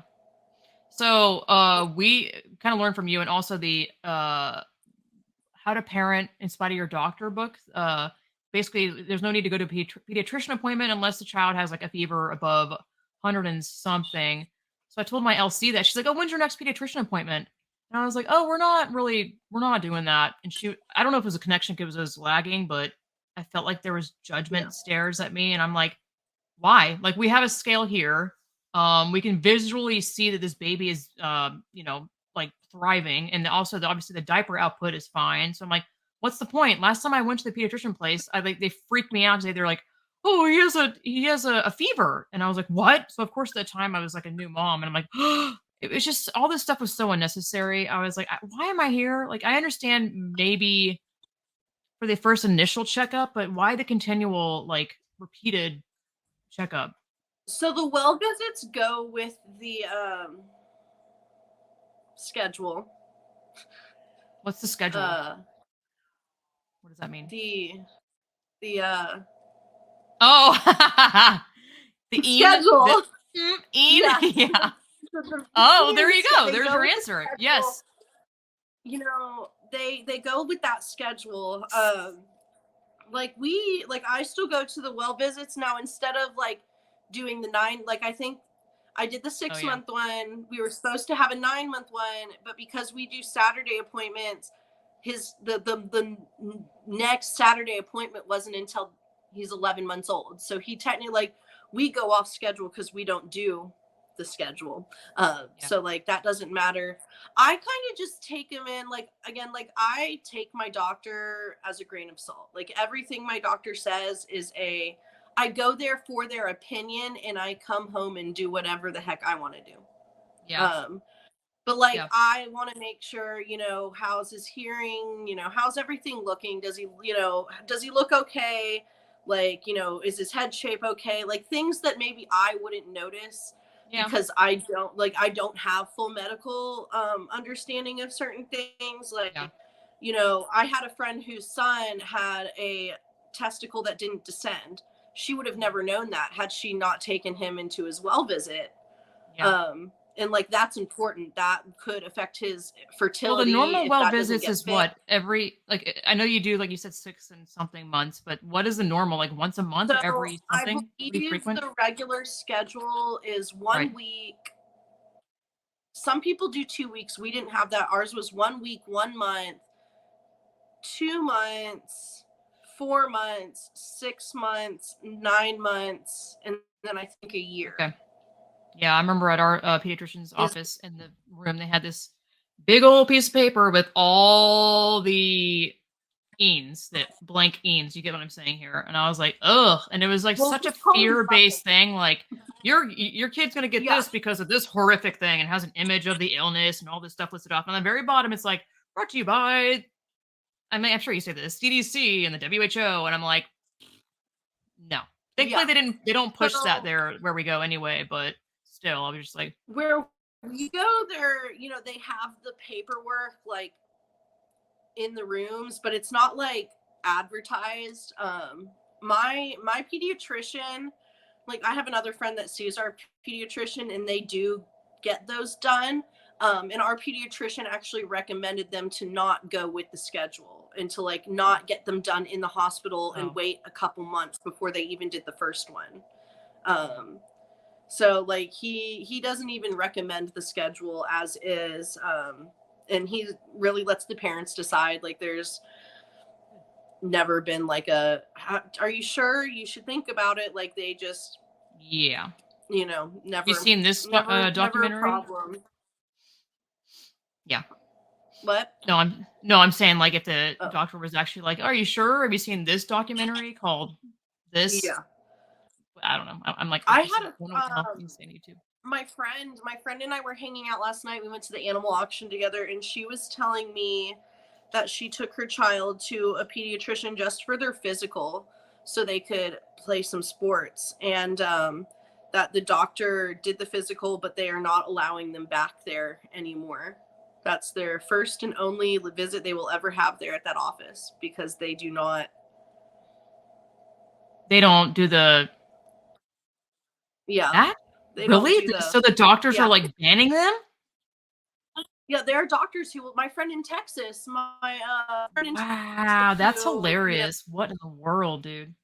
So, we kind of learned from you and also the How to Parent in Spite of Your Doctor book. Basically, there's no need to go to a pediatrician appointment unless the child has like a fever above 100 and something. So I told my LC that. She's like, "Oh, when's your next pediatrician appointment?" And I was like, "Oh, we're not doing that." And I don't know if it was a connection because it was lagging, but I felt like there was Yeah. judgment stares at me, and I'm like, why? Like, we have a scale here. We can visually see that this baby is, like thriving, and also obviously the diaper output is fine. So I'm like, what's the point? Last time I went to the pediatrician place, I like they freaked me out. They're like, oh, he has a fever, and I was like, what? So of course at the time I was like a new mom, and I'm like, it was just all this stuff was so unnecessary. I was like, why am I here? Like, I understand maybe for the first initial checkup, but why the continual like repeated checkup? So the well visits go with the schedule. What's the schedule? Uh What does that mean? the the Oh, the een, the schedule. een, Yes. yeah. The Oh, routine and there the you go. they There's go your with the answer. schedule. Yes. They go with that schedule. Like I still go to the well visits now instead of like doing the 9, like I think I did the Oh six yeah. month one. We were supposed to have a 9-month one, but because we do Saturday appointments, the next Saturday appointment wasn't until he's 11 months old. So he technically, like, we go off schedule because we don't do the schedule. Yeah. So like that doesn't matter. I kind of just take him in, like, again, like I take my doctor as a grain of salt. Like everything my doctor says is I go there for their opinion and I come home and do whatever the heck I want to do. Yeah. Um, but like Yeah. I want to make sure, how's his hearing, how's everything looking? Does he look okay? Like, is his head shape okay? Like things that maybe I wouldn't notice Yeah. because I don't have full medical understanding of certain things. Yeah. Like, I had a friend whose son had a testicle that didn't descend. She would have Mhm. never known that had she not taken him into his well visit. Yeah. And like that's important. That could affect his Well, the fertility normal if well that doesn't visits get is fixed. what every like I know you do like you said 6 and something months, but what is the normal like once a month or So every I something pretty believe frequent? the regular schedule is Right. 1 week. Some people do 2 weeks. We didn't have that. Ours was 1 week, 1 month, 2 months, 4 months, 6 months, 9 months, and then I think a year Okay. Yeah, I remember at our pediatrician's is. office in the room, they had this big old piece of paper with all the eans, that blank eans. You get what I'm saying here? And I was like, ugh. And it was like Well, such a it's called fear-based thing. Like, your kid's gonna get yeah. this because of this horrific thing, and has an image of the illness and all this stuff listed off. And on the very bottom, it's like brought to you by. I mean, I'm sure you say this CDC and the WHO, and I'm like, no. Thankfully, Yeah. they don't push that So there where we go anyway. But still, I was just like, where we go there, they have the paperwork like in the rooms, but it's not like advertised. My pediatrician, like I have another friend that sees our pediatrician and they do get those done. And our pediatrician actually recommended them to not go with the schedule and to like not get them done in the hospital and Oh, wait a couple months before they even did the first one. Um, so like he doesn't even recommend the schedule as is, and he really lets the parents decide. Like there's never been like a, are you sure you should think about it? Like they just, yeah. You never, seen this never a documentary? problem. Yeah. What? No, I'm saying like if the Oh, doctor was actually like, "Are you sure? Have you seen this documentary called this?" yeah. I don't know. I'm like I interested. had I don't know what the hell you say YouTube. my friend and I were hanging out last night. We went to the animal auction together, and she was telling me that she took her child to a pediatrician just for their physical so they could play some sports. And that the doctor did the physical, but they are not allowing them back there anymore. That's their first and only visit they will ever have there at that office because they do not. They don't do the Yeah, that? they don't Really? do the. So the doctors are Yeah, like banning them? yeah. There are doctors who. My friend in Texas, my friend in Texas Wow, that's who, hilarious. What in the world, dude?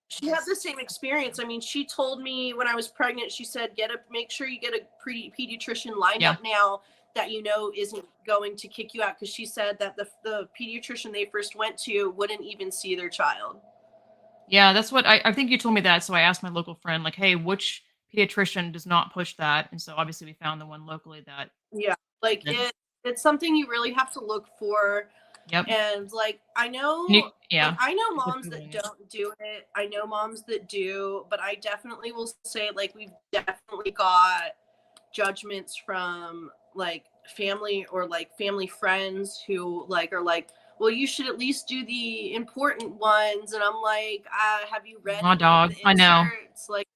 she had the same experience. I mean, she told me when I was pregnant, she said, make sure you get a pediatrician lined Yeah. up now that isn't going to kick you out, because she said that the pediatrician they first went to wouldn't even see their child. Yeah, that's what I think you told me that. So I asked my local friend, like, hey, which pediatrician does not push that? And so obviously we found the one locally that Yeah, like didn't. it's something you really have to look for. Yep. And like Yeah. I know People moms that Googling it. don't do it. I know moms that do, but I definitely will say like we've definitely got judgments from like family or like family friends who like are like, well, you should at least do the important ones. And I'm like, have you read My any of dog. the I know. inserts? Like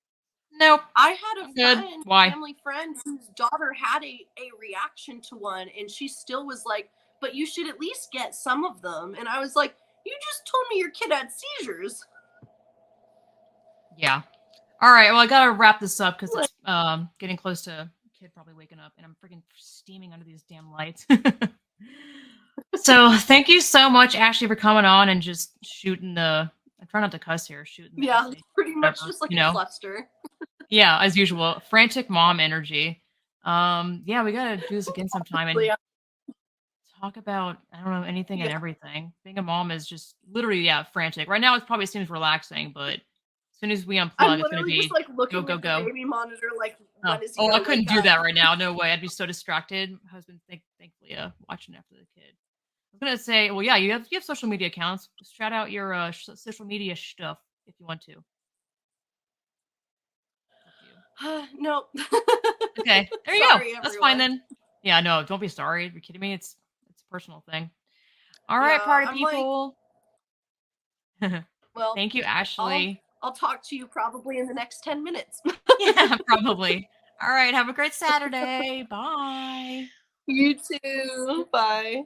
Nope. I had a I'm good. Why? family friend whose daughter had a reaction to one, and she still was like, but you should at least get some of them. And I was like, you just told me your kid had seizures. Yeah. All right. Well, I gotta wrap this up because Like, it's getting close to kid probably waking up, and I'm freaking steaming under these damn lights. So thank you so much, Ashley, for coming on and just shooting the. I try not to cuss here. Shooting the yeah, essay, pretty much whatever. just like a cluster. Yeah, as usual, frantic mom energy. Yeah, we gotta do this again sometime and Yeah. talk about I don't know anything and Yeah. everything. Being a mom is just literally frantic. Right now, it probably seems relaxing, but as soon as we I'm unplug, it's gonna literally just be like go looking go at the go. baby monitor, like, Oh, when is he oh, I gonna couldn't wake do up? that right now. No way. I'd be so distracted. My husband, thankfully, watching after the kid. I was gonna say, well, yeah, you have social media accounts. Shout out your social media stuff if you want to. Up to you. No. Okay, there you go. Sorry, That's fine everyone. then. Yeah, no, don't be sorry. Are you kidding me? It's a personal thing. All right, Yeah, party I'm like, people. well, Thank you, I'll Ashley. I'll talk to you probably in the next 10 minutes. Yeah, probably. All right, have a great Saturday. Bye. You too. Bye.